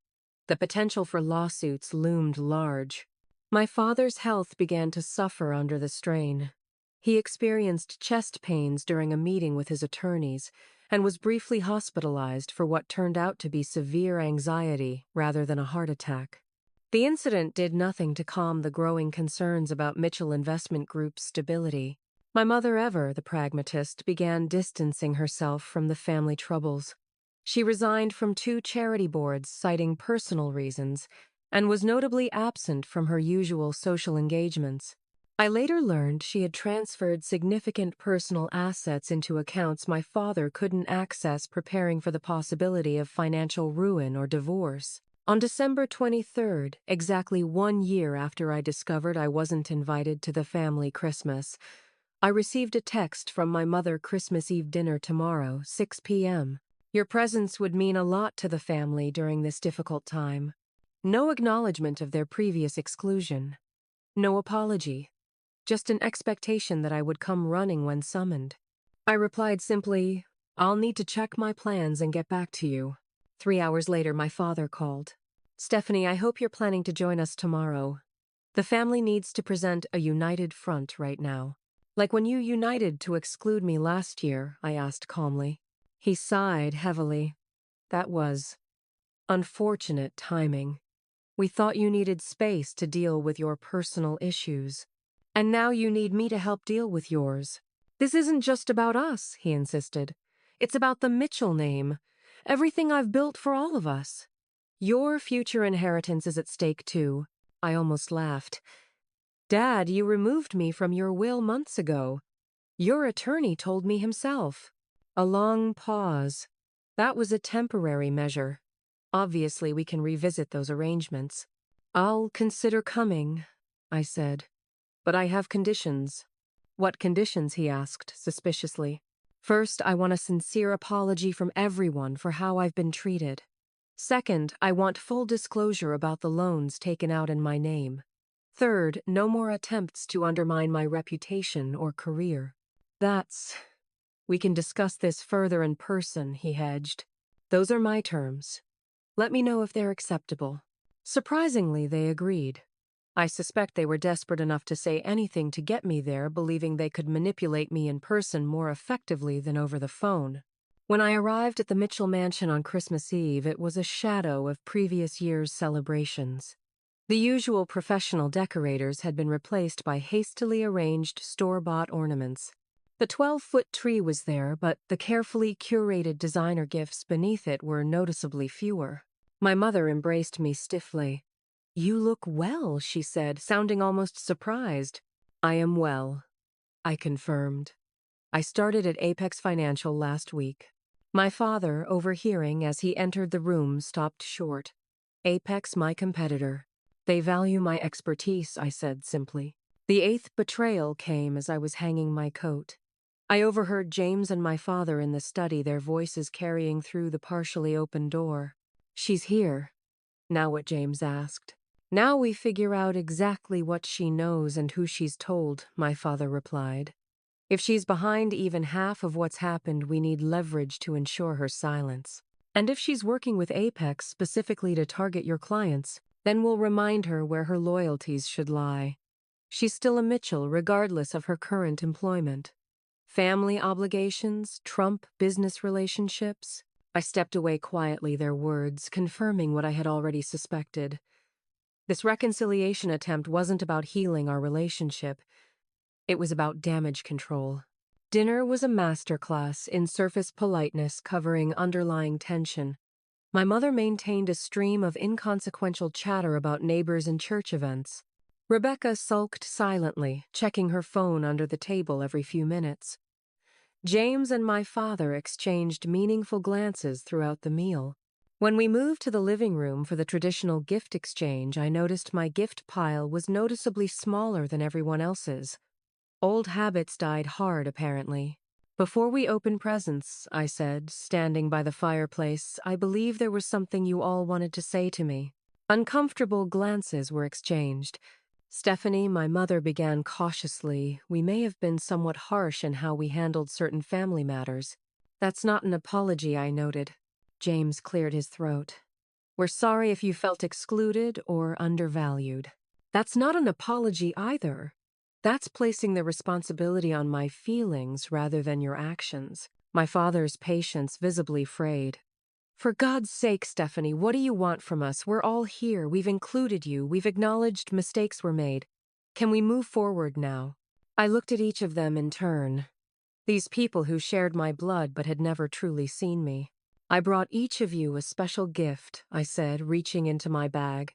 The potential for lawsuits loomed large. My father's health began to suffer under the strain. He experienced chest pains during a meeting with his attorneys and was briefly hospitalized for what turned out to be severe anxiety rather than a heart attack. The incident did nothing to calm the growing concerns about Mitchell Investment Group's stability. My mother, ever the pragmatist, began distancing herself from the family troubles. She resigned from 2 charity boards citing personal reasons and was notably absent from her usual social engagements. I later learned she had transferred significant personal assets into accounts my father couldn't access, preparing for the possibility of financial ruin or divorce. On December 23rd, exactly 1 year after I discovered I wasn't invited to the family Christmas, I received a text from my mother: Christmas Eve dinner tomorrow, 6 p.m. Your presence would mean a lot to the family during this difficult time. No acknowledgement of their previous exclusion. No apology. Just an expectation that I would come running when summoned. I replied simply, "I'll need to check my plans and get back to you." 3 hours later, my father called. "Stephanie, I hope you're planning to join us tomorrow. The family needs to present a united front right now." "Like when you united to exclude me last year?" I asked calmly. He sighed heavily. "That was unfortunate timing. We thought you needed space to deal with your personal issues. And now you need me to help deal with yours. This isn't just about us," he insisted. "It's about the Mitchell name. Everything I've built for all of us. Your future inheritance is at stake, too." I almost laughed. "Dad, you removed me from your will months ago. Your attorney told me himself." A long pause. "That was a temporary measure. Obviously, we can revisit those arrangements." "I'll consider coming," I said. "But I have conditions." "What conditions?" he asked, suspiciously. "First, I want a sincere apology from everyone for how I've been treated. Second, I want full disclosure about the loans taken out in my name. Third, no more attempts to undermine my reputation or career." We can discuss this further in person," he hedged. "Those are my terms. Let me know if they're acceptable." Surprisingly, they agreed. I suspect they were desperate enough to say anything to get me there, believing they could manipulate me in person more effectively than over the phone. When I arrived at the Mitchell mansion on Christmas Eve, it was a shadow of previous year's celebrations. The usual professional decorators had been replaced by hastily arranged store-bought ornaments. The 12-foot tree was there, but the carefully curated designer gifts beneath it were noticeably fewer. My mother embraced me stiffly. "You look well," she said, sounding almost surprised. "I am well," I confirmed. "I started at Apex Financial last week." My father, overhearing as he entered the room, stopped short. "Apex, my competitor. They value my expertise," I said simply. The 8th betrayal came as I was hanging my coat. I overheard James and my father in the study, their voices carrying through the partially open door. "She's here." "Now what?" James asked. "Now we figure out exactly what she knows and who she's told," my father replied. "If she's behind even half of what's happened, we need leverage to ensure her silence. And if she's working with Apex specifically to target your clients, then we'll remind her where her loyalties should lie. She's still a Mitchell regardless of her current employment. Family obligations trump business relationships." I stepped away quietly, their words confirming what I had already suspected. This reconciliation attempt wasn't about healing our relationship. It was about damage control. Dinner was a masterclass in surface politeness covering underlying tension. My mother maintained a stream of inconsequential chatter about neighbors and church events. Rebecca sulked silently, checking her phone under the table every few minutes. James and my father exchanged meaningful glances throughout the meal. When we moved to the living room for the traditional gift exchange, I noticed my gift pile was noticeably smaller than everyone else's. Old habits died hard, apparently. "Before we open presents," I said, standing by the fireplace, "I believe there was something you all wanted to say to me." Uncomfortable glances were exchanged. "Stephanie," my mother began cautiously, "we may have been somewhat harsh in how we handled certain family matters." "That's not an apology," I noted. James cleared his throat. "We're sorry if you felt excluded or undervalued." "That's not an apology either. That's placing the responsibility on my feelings rather than your actions." My father's patience visibly frayed. "For God's sake, Stephanie, what do you want from us? We're all here. We've included you. We've acknowledged mistakes were made. Can we move forward now?" I looked at each of them in turn. These people who shared my blood but had never truly seen me. "I brought each of you a special gift," I said, reaching into my bag.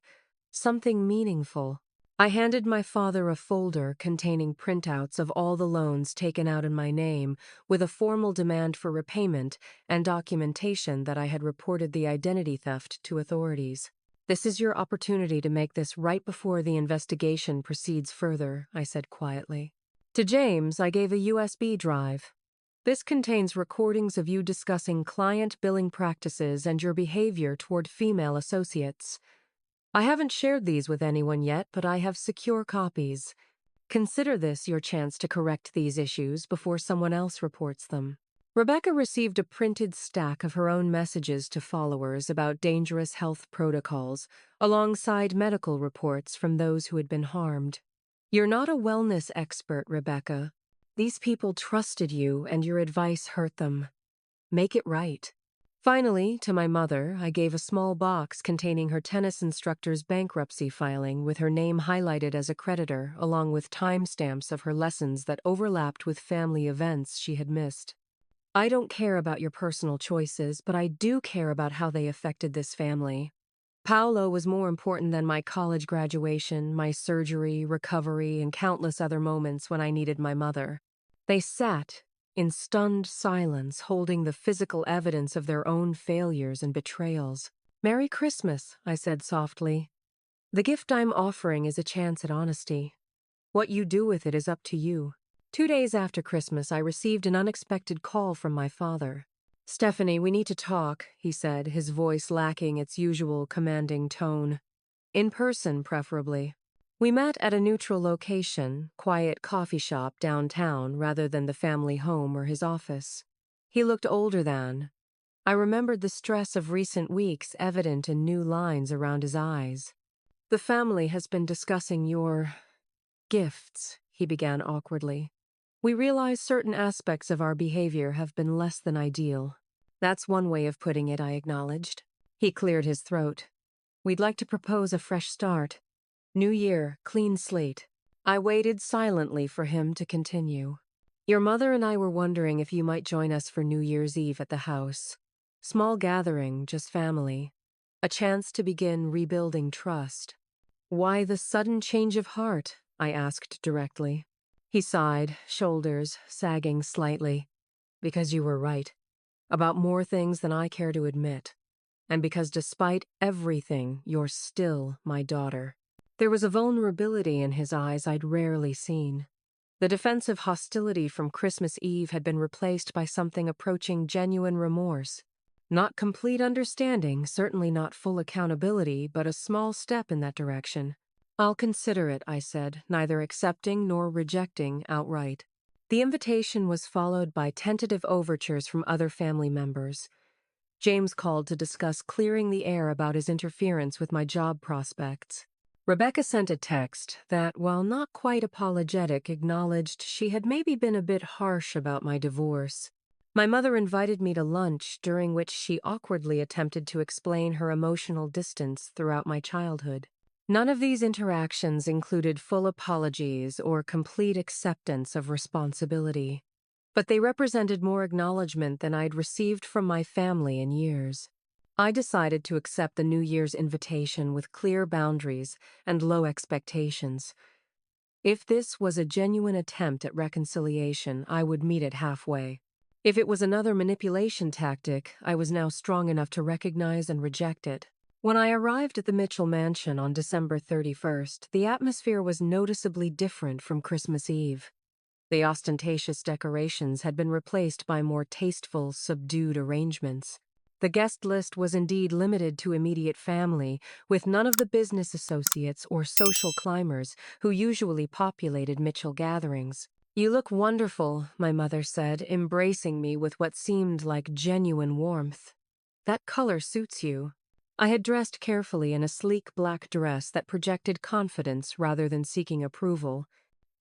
"Something meaningful." I handed my father a folder containing printouts of all the loans taken out in my name, with a formal demand for repayment and documentation that I had reported the identity theft to authorities. "This is your opportunity to make this right before the investigation proceeds further," I said quietly. To James, I gave a USB drive. "This contains recordings of you discussing client billing practices and your behavior toward female associates. I haven't shared these with anyone yet, but I have secure copies. Consider this your chance to correct these issues before someone else reports them." Rebecca received a printed stack of her own messages to followers about dangerous health protocols, alongside medical reports from those who had been harmed. "You're not a wellness expert, Rebecca. These people trusted you, and your advice hurt them. Make it right." Finally, to my mother, I gave a small box containing her tennis instructor's bankruptcy filing with her name highlighted as a creditor, along with timestamps of her lessons that overlapped with family events she had missed. "I don't care about your personal choices, but I do care about how they affected this family. Paolo was more important than my college graduation, my surgery, recovery, and countless other moments when I needed my mother." They sat in stunned silence, holding the physical evidence of their own failures and betrayals. "Merry Christmas," I said softly. "The gift I'm offering is a chance at honesty. What you do with it is up to you." 2 days after Christmas, I received an unexpected call from my father. "Stephanie, we need to talk," he said, his voice lacking its usual commanding tone. "In person, preferably." We met at a neutral location, quiet coffee shop downtown rather than the family home or his office. He looked older than. I remembered the stress of recent weeks evident in new lines around his eyes. "The family has been discussing your gifts," he began awkwardly. "We realize certain aspects of our behavior have been less than ideal." "That's one way of putting it," I acknowledged. He cleared his throat. "We'd like to propose a fresh start. New year, clean slate." I waited silently for him to continue. "Your mother and I were wondering if you might join us for New Year's Eve at the house. Small gathering, just family. A chance to begin rebuilding trust." "Why the sudden change of heart?" I asked directly. He sighed, shoulders sagging slightly. "Because you were right. About more things than I care to admit. And because despite everything, you're still my daughter." There was a vulnerability in his eyes I'd rarely seen. The defensive hostility from Christmas Eve had been replaced by something approaching genuine remorse. Not complete understanding, certainly not full accountability, but a small step in that direction. "I'll consider it," I said, neither accepting nor rejecting outright. The invitation was followed by tentative overtures from other family members. James called to discuss clearing the air about his interference with my job prospects. Rebecca sent a text that, while not quite apologetic, acknowledged she had maybe been a bit harsh about my divorce. My mother invited me to lunch, during which she awkwardly attempted to explain her emotional distance throughout my childhood. None of these interactions included full apologies or complete acceptance of responsibility, but they represented more acknowledgement than I'd received from my family in years. I decided to accept the New Year's invitation with clear boundaries and low expectations. If this was a genuine attempt at reconciliation, I would meet it halfway. If it was another manipulation tactic, I was now strong enough to recognize and reject it. When I arrived at the Mitchell mansion on December 31st, the atmosphere was noticeably different from Christmas Eve. The ostentatious decorations had been replaced by more tasteful, subdued arrangements. The guest list was indeed limited to immediate family, with none of the business associates or social climbers who usually populated Mitchell gatherings. "You look wonderful," my mother said, embracing me with what seemed like genuine warmth. "That color suits you." I had dressed carefully in a sleek black dress that projected confidence rather than seeking approval.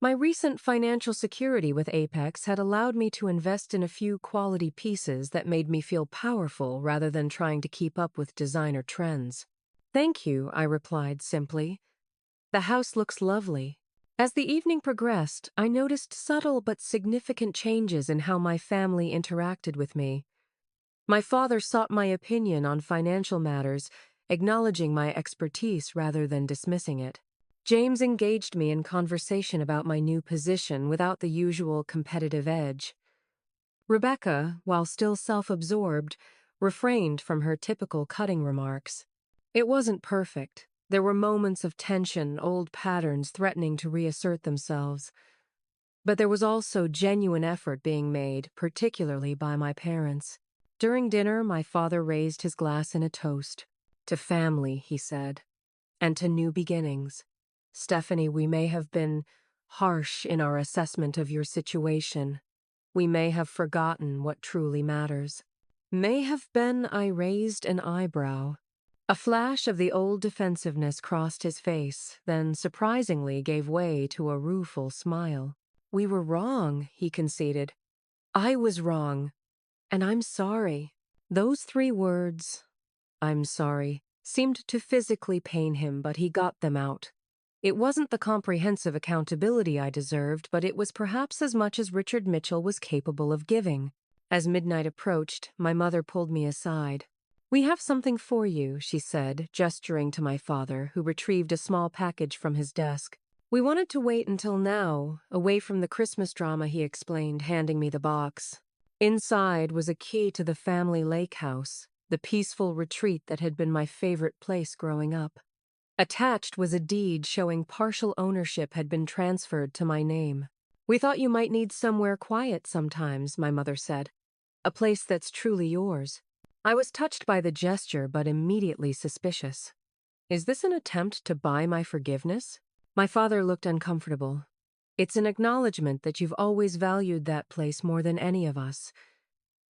My recent financial security with Apex had allowed me to invest in a few quality pieces that made me feel powerful rather than trying to keep up with designer trends. "Thank you," I replied simply. "The house looks lovely." As the evening progressed, I noticed subtle but significant changes in how my family interacted with me. My father sought my opinion on financial matters, acknowledging my expertise rather than dismissing it. James engaged me in conversation about my new position without the usual competitive edge. Rebecca, while still self-absorbed, refrained from her typical cutting remarks. It wasn't perfect. There were moments of tension, old patterns threatening to reassert themselves. But there was also genuine effort being made, particularly by my parents. During dinner, my father raised his glass in a toast. "To family," he said, "and to new beginnings. Stephanie, we may have been harsh in our assessment of your situation. We may have forgotten what truly matters." "May have been," I raised an eyebrow. A flash of the old defensiveness crossed his face, then surprisingly gave way to a rueful smile. "We were wrong," he conceded. "I was wrong, and I'm sorry." Those 3 words, "I'm sorry," seemed to physically pain him, but he got them out. It wasn't the comprehensive accountability I deserved, but it was perhaps as much as Richard Mitchell was capable of giving. As midnight approached, my mother pulled me aside. "We have something for you," she said, gesturing to my father, who retrieved a small package from his desk. "We wanted to wait until now, away from the Christmas drama," he explained, handing me the box. Inside was a key to the family lake house, the peaceful retreat that had been my favorite place growing up. Attached was a deed showing partial ownership had been transferred to my name. "We thought you might need somewhere quiet sometimes," my mother said. "A place that's truly yours." I was touched by the gesture, but immediately suspicious. Is this an attempt to buy my forgiveness? My father looked uncomfortable. "It's an acknowledgement that you've always valued that place more than any of us,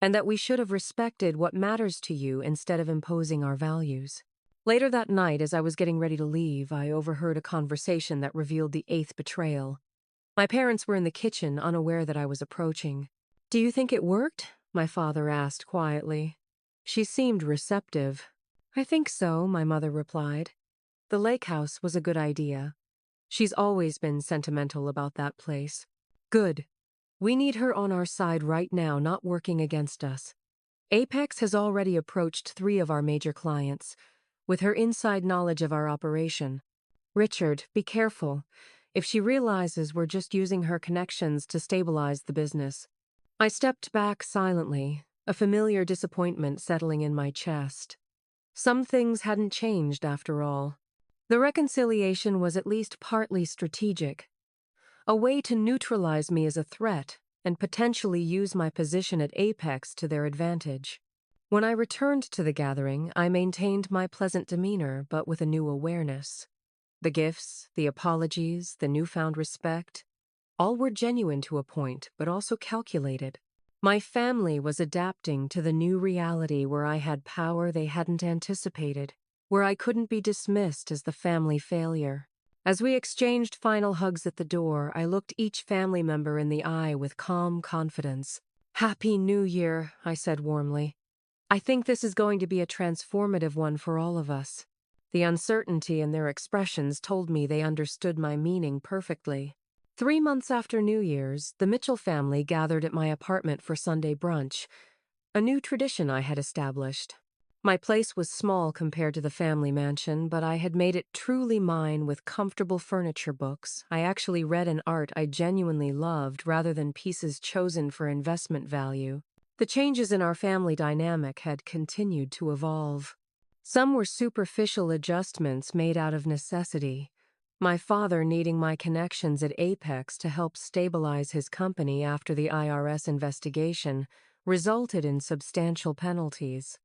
and that we should have respected what matters to you instead of imposing our values." Later that night, as I was getting ready to leave, I overheard a conversation that revealed the 8th betrayal. My parents were in the kitchen, unaware that I was approaching. "Do you think it worked?" my father asked quietly. She seemed receptive. "I think so," my mother replied. "The lake house was a good idea. She's always been sentimental about that place." "Good. We need her on our side right now, not working against us. Apex has already approached 3 of our major clients, with her inside knowledge of our operation. Richard, be careful. If she realizes we're just using her connections to stabilize the business." I stepped back silently, a familiar disappointment settling in my chest. Some things hadn't changed after all. The reconciliation was at least partly strategic, a way to neutralize me as a threat and potentially use my position at Apex to their advantage. When I returned to the gathering, I maintained my pleasant demeanor, but with a new awareness. The gifts, the apologies, the newfound respect, all were genuine to a point, but also calculated. My family was adapting to the new reality where I had power they hadn't anticipated, where I couldn't be dismissed as the family failure. As we exchanged final hugs at the door, I looked each family member in the eye with calm confidence. "Happy New Year," I said warmly. "I think this is going to be a transformative one for all of us." The uncertainty in their expressions told me they understood my meaning perfectly. 3 months after New Year's, the Mitchell family gathered at my apartment for Sunday brunch, a new tradition I had established. My place was small compared to the family mansion, but I had made it truly mine with comfortable furniture, books. I actually read an art I genuinely loved rather than pieces chosen for investment value. The changes in our family dynamic had continued to evolve. Some were superficial adjustments made out of necessity. My father needing my connections at Apex to help stabilize his company after the IRS investigation resulted in substantial penalties.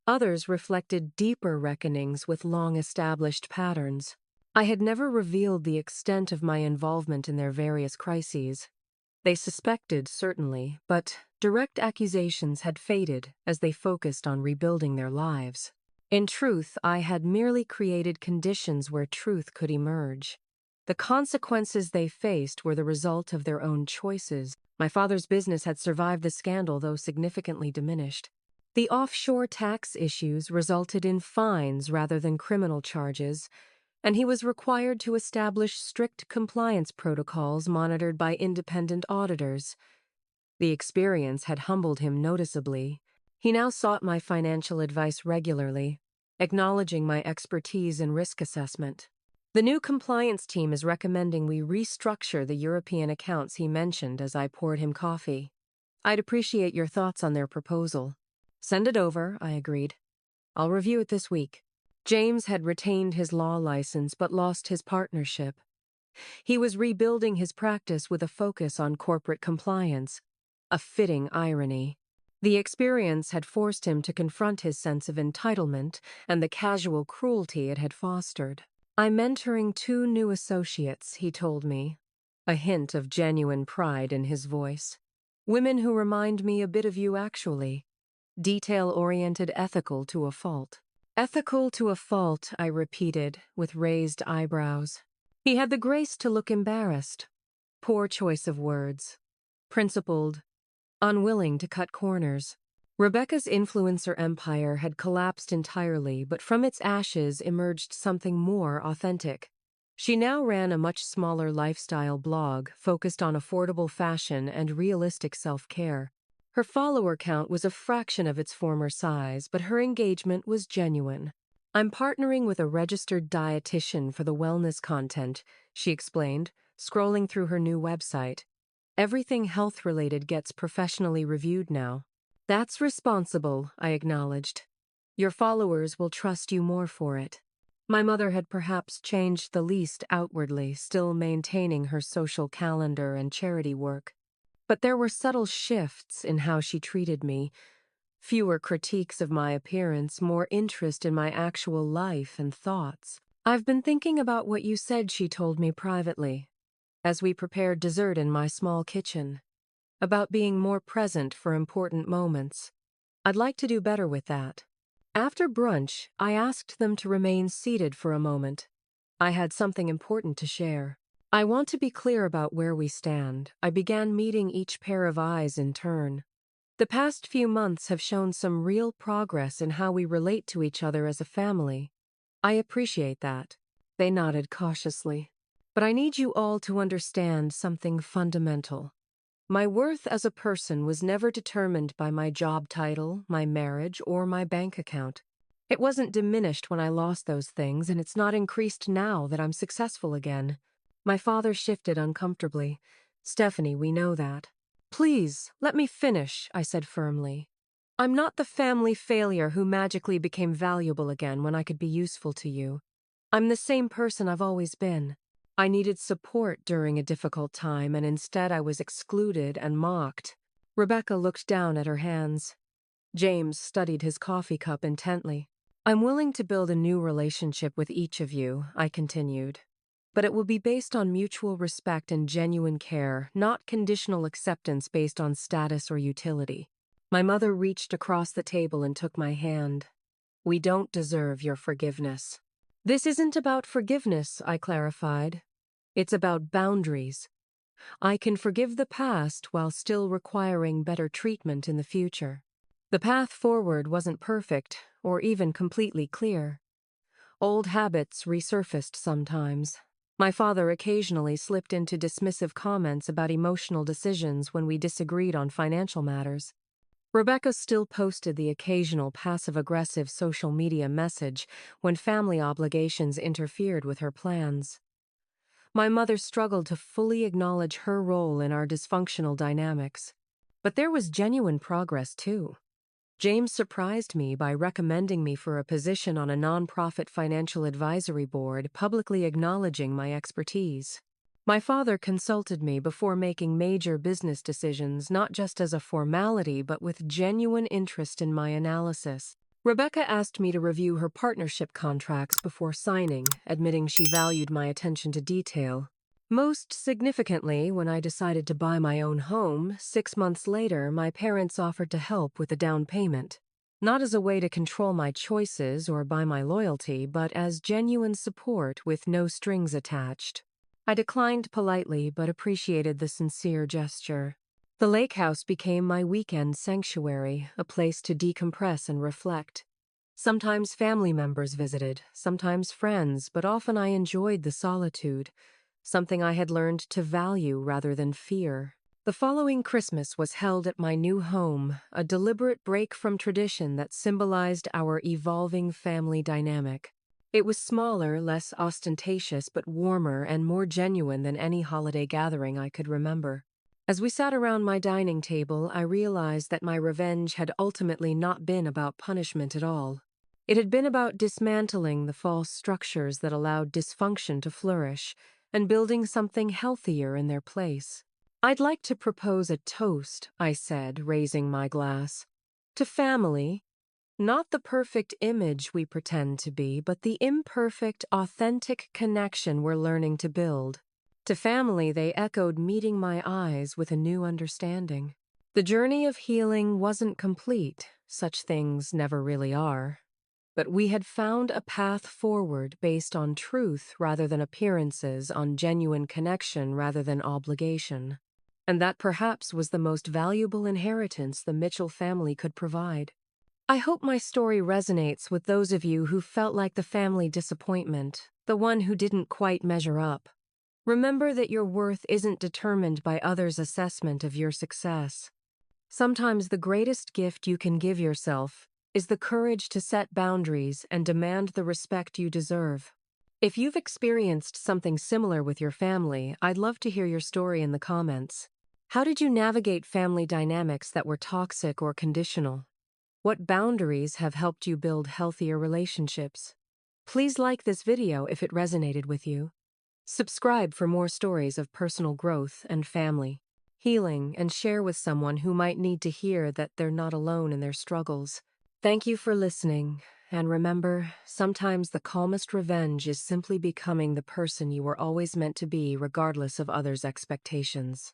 Others reflected deeper reckonings with long-established patterns. I had never revealed the extent of my involvement in their various crises. They suspected, certainly, but direct accusations had faded as they focused on rebuilding their lives. In truth, I had merely created conditions where truth could emerge. The consequences they faced were the result of their own choices. My father's business had survived the scandal, though significantly diminished. The offshore tax issues resulted in fines rather than criminal charges, and he was required to establish strict compliance protocols monitored by independent auditors. The experience had humbled him noticeably. He now sought my financial advice regularly, acknowledging my expertise in risk assessment. The new compliance team is recommending we restructure the European accounts he mentioned as I poured him coffee. I'd appreciate your thoughts on their proposal. Send it over, I agreed. I'll review it this week. James had retained his law license but lost his partnership. He was rebuilding his practice with a focus on corporate compliance, a fitting irony. The experience had forced him to confront his sense of entitlement and the casual cruelty it had fostered. I'm mentoring 2 new associates, he told me, a hint of genuine pride in his voice. Women who remind me a bit of you, actually. Detail-oriented, ethical to a fault. Ethical to a fault, I repeated, with raised eyebrows. He had the grace to look embarrassed. Poor choice of words. Principled. Unwilling to cut corners. Rebecca's influencer empire had collapsed entirely, but from its ashes emerged something more authentic. She now ran a much smaller lifestyle blog focused on affordable fashion and realistic self-care. Her follower count was a fraction of its former size, but her engagement was genuine. I'm partnering with a registered dietitian for the wellness content, she explained, scrolling through her new website. Everything health-related gets professionally reviewed now. That's responsible, I acknowledged. Your followers will trust you more for it. My mother had perhaps changed the least outwardly, still maintaining her social calendar and charity work. But there were subtle shifts in how she treated me. Fewer critiques of my appearance, more interest in my actual life and thoughts. I've been thinking about what you said, she told me privately, as we prepared dessert in my small kitchen, about being more present for important moments. I'd like to do better with that. After brunch, I asked them to remain seated for a moment. I had something important to share. I want to be clear about where we stand. I began meeting each pair of eyes in turn. The past few months have shown some real progress in how we relate to each other as a family. I appreciate that. They nodded cautiously. But I need you all to understand something fundamental. My worth as a person was never determined by my job title, my marriage, or my bank account. It wasn't diminished when I lost those things, and it's not increased now that I'm successful again. My father shifted uncomfortably. Stephanie, we know that. Please, let me finish, I said firmly. I'm not the family failure who magically became valuable again when I could be useful to you. I'm the same person I've always been. I needed support during a difficult time, and instead I was excluded and mocked. Rebecca looked down at her hands. James studied his coffee cup intently. I'm willing to build a new relationship with each of you, I continued. But it will be based on mutual respect and genuine care, not conditional acceptance based on status or utility. My mother reached across the table and took my hand. We don't deserve your forgiveness. This isn't about forgiveness, I clarified. It's about boundaries. I can forgive the past while still requiring better treatment in the future. The path forward wasn't perfect or even completely clear. Old habits resurfaced sometimes. My father occasionally slipped into dismissive comments about emotional decisions when we disagreed on financial matters. Rebecca still posted the occasional passive-aggressive social media message when family obligations interfered with her plans. My mother struggled to fully acknowledge her role in our dysfunctional dynamics. But there was genuine progress, too. James surprised me by recommending me for a position on a nonprofit financial advisory board, publicly acknowledging my expertise. My father consulted me before making major business decisions, not just as a formality, but with genuine interest in my analysis. Rebecca asked me to review her partnership contracts before signing, admitting she valued my attention to detail. Most significantly, when I decided to buy my own home, 6 months later, my parents offered to help with the down payment. Not as a way to control my choices or buy my loyalty, but as genuine support with no strings attached. I declined politely, but appreciated the sincere gesture. The lake house became my weekend sanctuary, a place to decompress and reflect. Sometimes family members visited, sometimes friends, but often I enjoyed the solitude, something I had learned to value rather than fear. The following Christmas was held at my new home, a deliberate break from tradition that symbolized our evolving family dynamic. It was smaller, less ostentatious, but warmer and more genuine than any holiday gathering I could remember. As we sat around my dining table, I realized that my revenge had ultimately not been about punishment at all. It had been about dismantling the false structures that allowed dysfunction to flourish and building something healthier in their place. "I'd like to propose a toast," I said, raising my glass. "To family. Not the perfect image we pretend to be, but the imperfect, authentic connection we're learning to build." To family, they echoed, meeting my eyes with a new understanding. The journey of healing wasn't complete, such things never really are. But we had found a path forward based on truth rather than appearances, on genuine connection rather than obligation. And that perhaps was the most valuable inheritance the Mitchell family could provide. I hope my story resonates with those of you who felt like the family disappointment, the one who didn't quite measure up. Remember that your worth isn't determined by others' assessment of your success. Sometimes the greatest gift you can give yourself is the courage to set boundaries and demand the respect you deserve. If you've experienced something similar with your family, I'd love to hear your story in the comments. How did you navigate family dynamics that were toxic or conditional? What boundaries have helped you build healthier relationships? Please like this video if it resonated with you. Subscribe for more stories of personal growth and family healing, and share with someone who might need to hear that they're not alone in their struggles. Thank you for listening, and remember, sometimes the calmest revenge is simply becoming the person you were always meant to be, regardless of others' expectations.